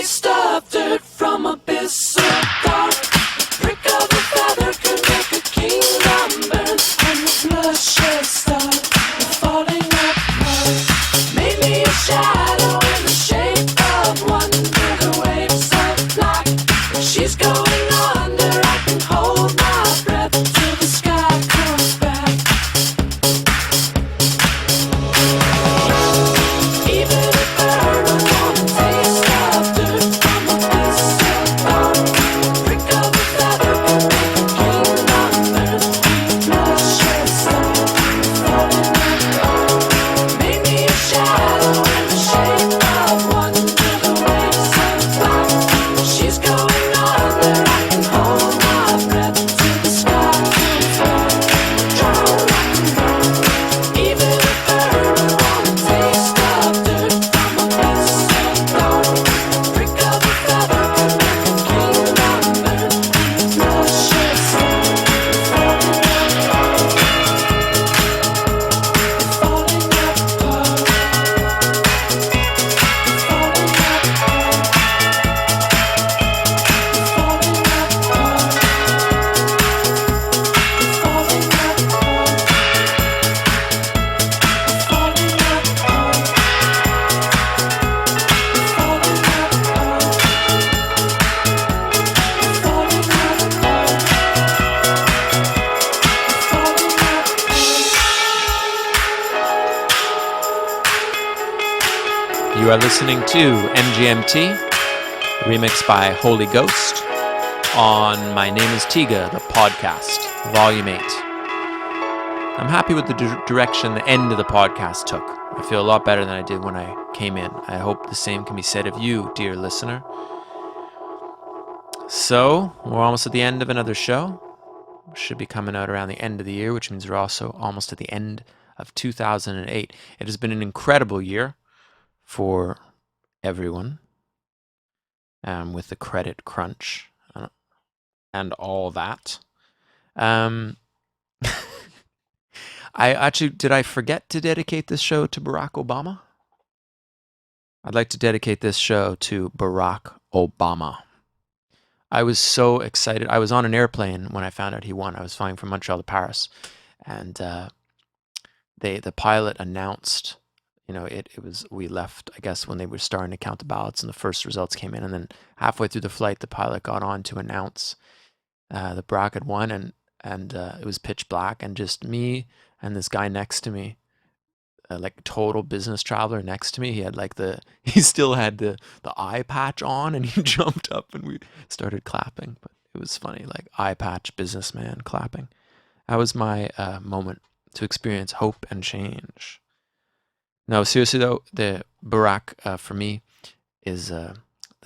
taste of dirt from abyss so dark. The prick of a feather could make a kingdom burn, and the bloodshed start falling apart. Made me a shadow in the shape of wonder. The waves of black, she's going under. I can hold my breath till the sky comes back. Even a bird would want a taste of dirt from a piece of bark. Prick of a feather can make a kingdom burn. Bloodshed start falling apart. Made me a shadow in the shape of wonder. The waves of black, she's going under. I can hold my breath till the sky comes back. Try to rock and roll. Even a bird would want a taste of dirt from a piece of bark. Prick of a feather can make a kingdom burn. Bloodshed start falling apart. Falling apart. Falling You are listening to MGMT, remixed by Holy Ghost, on My Name is Tiga, the podcast, Volume 8. I'm happy with the direction the end of the podcast took. I feel a lot better than I did when I came in. I hope the same can be said of you, dear listener. So, we're almost at the end of another show. Should be coming out around the end of the year, which means we're also almost at the end of 2008. It has been an incredible year for everyone, with the credit crunch and all that. I did I forget to dedicate this show to Barack Obama? I'd like to dedicate this show to Barack Obama. I was so excited. I was on an airplane when I found out he won. I was flying from Montreal to Paris, and the pilot announced, we left, I guess, when they were starting to count the ballots and the first results came in. And then halfway through the flight, the pilot got on to announce that Barack had won, and it was pitch black, and just me and this guy next to me, like total business traveler next to me. He still had the eye patch on, and he jumped up and we started clapping. But it was funny, like eye patch businessman clapping. That was my moment to experience hope and change. No, seriously though, the Barack for me is the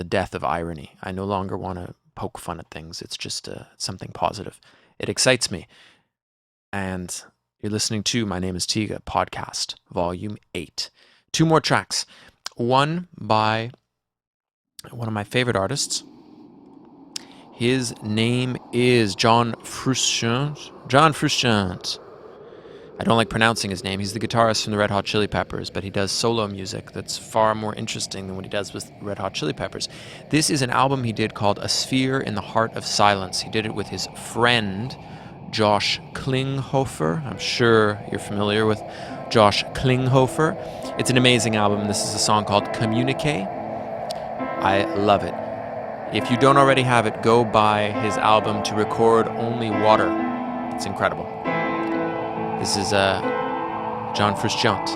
death of irony. I no longer want to poke fun at things. It's just something positive. It excites me. And you're listening to My Name is Tiga podcast, volume 8. 2 more tracks. One by one of my favorite artists. His name is John Frusciante. John Frusciante. I don't like pronouncing his name. He's the guitarist from the Red Hot Chili Peppers, but he does solo music that's far more interesting than what he does with Red Hot Chili Peppers. This is an album he did called A Sphere in the Heart of Silence. He did it with his friend, Josh Klinghoffer. I'm sure you're familiar with Josh Klinghoffer. It's an amazing album. This is a song called Communiqué. I love it. If you don't already have it, go buy his album To Record Only Water. It's incredible. This is John Frusciante.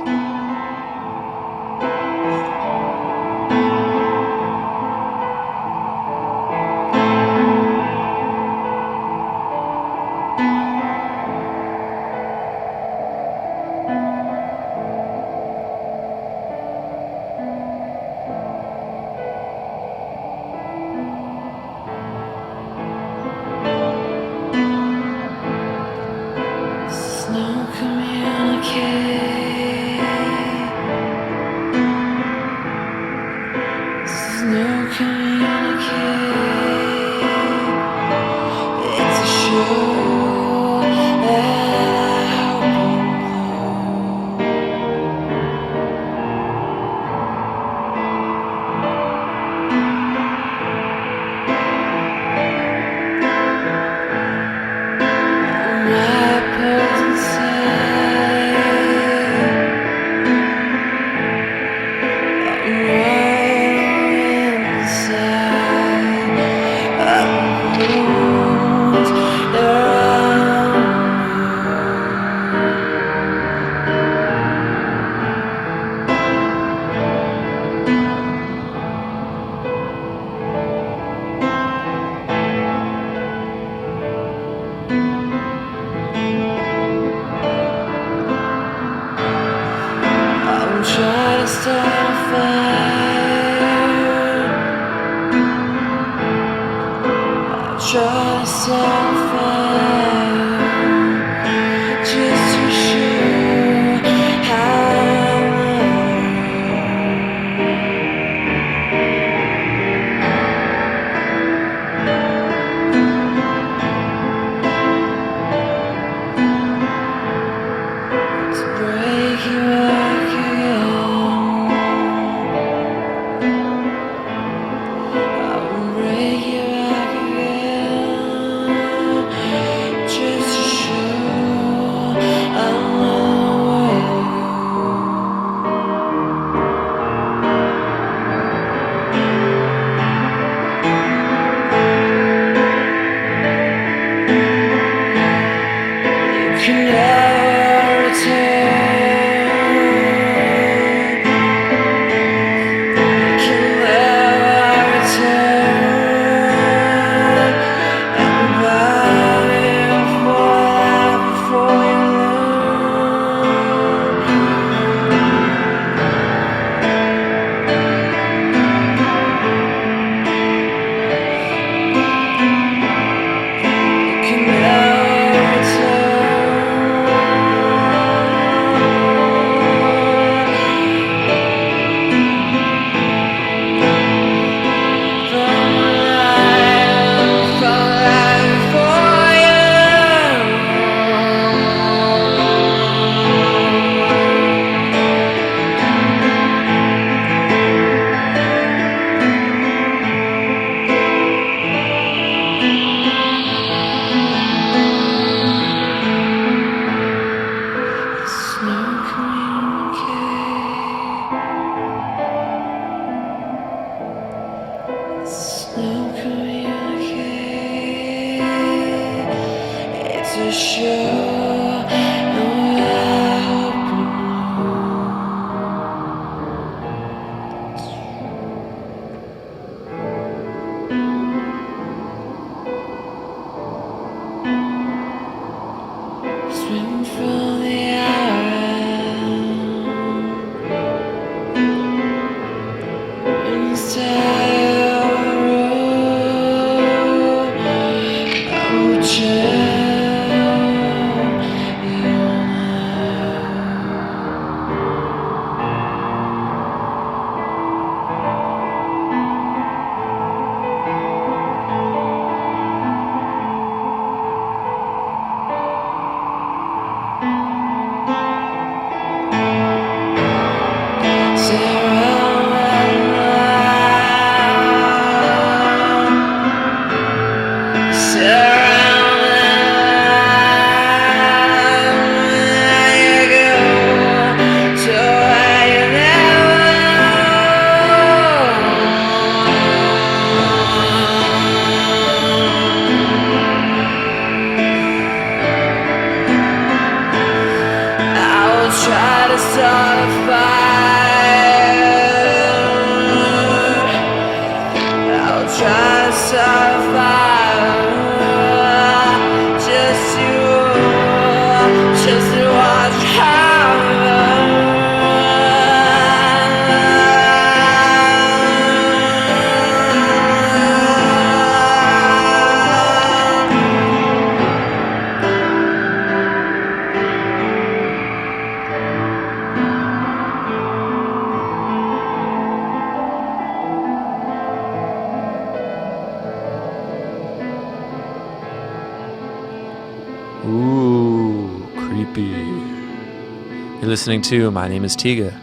You're listening to My Name is Tiga,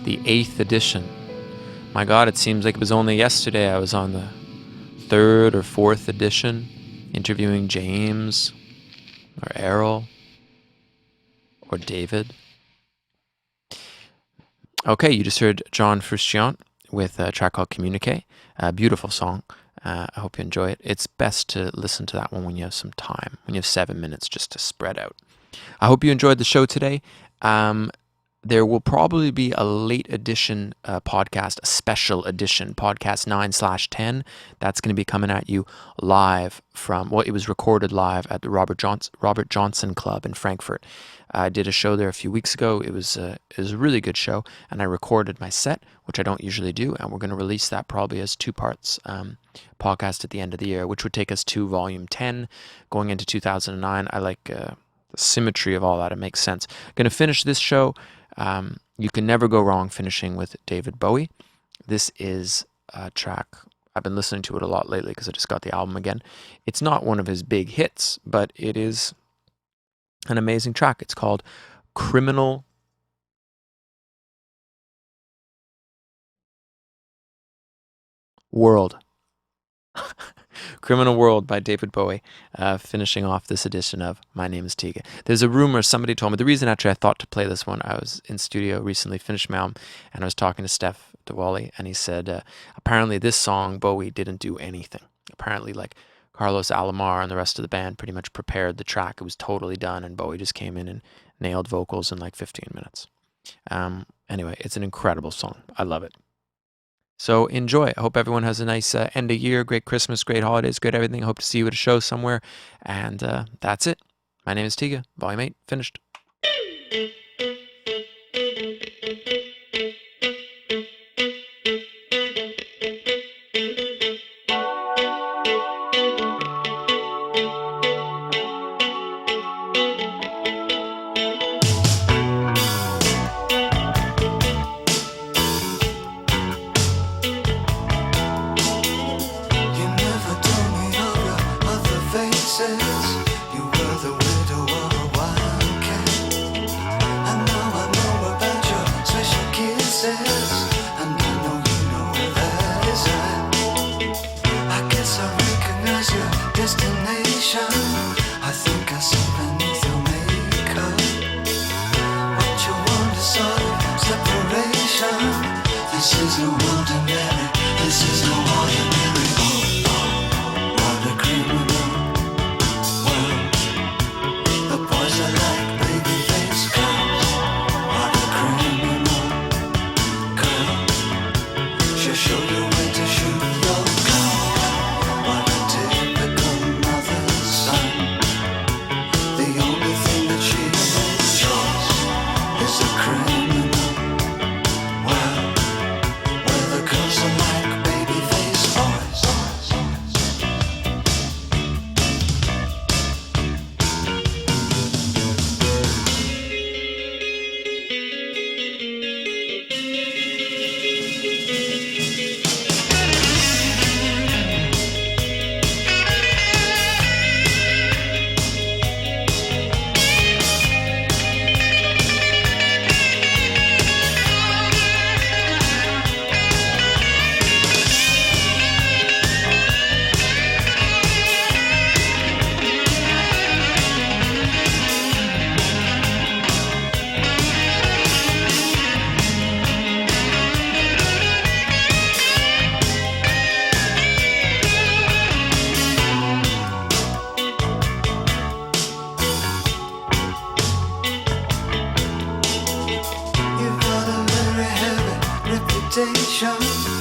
the 8th edition. My God, it seems like it was only yesterday I was on the 3rd or 4th edition, interviewing James, or Errol, or David. Okay, you just heard John Frusciante with a track called Communiqué, a beautiful song. I hope you enjoy it. It's best to listen to that one when you have some time, when you have 7 minutes just to spread out. I hope you enjoyed the show today. there will probably be a late edition podcast, a special edition, podcast 9/10. That's going to be coming at you live from, well, it was recorded live at the Robert Johnson Club in Frankfurt. I did a show there a few weeks ago. It was a really good show, and I recorded my set, which I don't usually do, and we're going to release that probably as 2 parts podcast at the end of the year, which would take us to volume 10 going into 2009. I like the symmetry of all that. It makes sense. Going to finish this show. You can never go wrong finishing with David Bowie. This is a track, I've been listening to it a lot lately because I just got the album again. It's not one of his big hits, but it is an amazing track. It's called Criminal World. Criminal World by David Bowie, finishing off this edition of My Name is Tiga. There's a rumor, somebody told me, the reason actually I thought to play this one, I was in studio recently, finished my album, and I was talking to Steph DeWally, and he said, apparently this song, Bowie didn't do anything. Apparently, like, Carlos Alomar and the rest of the band pretty much prepared the track. It was totally done, and Bowie just came in and nailed vocals in like 15 minutes. Anyway, it's an incredible song. I love it. So enjoy. I hope everyone has a nice end of year, great Christmas, great holidays, great everything. I hope to see you at a show somewhere. And that's it. My name is Tiga. Volume 8, finished. You've got a very heavy reputation.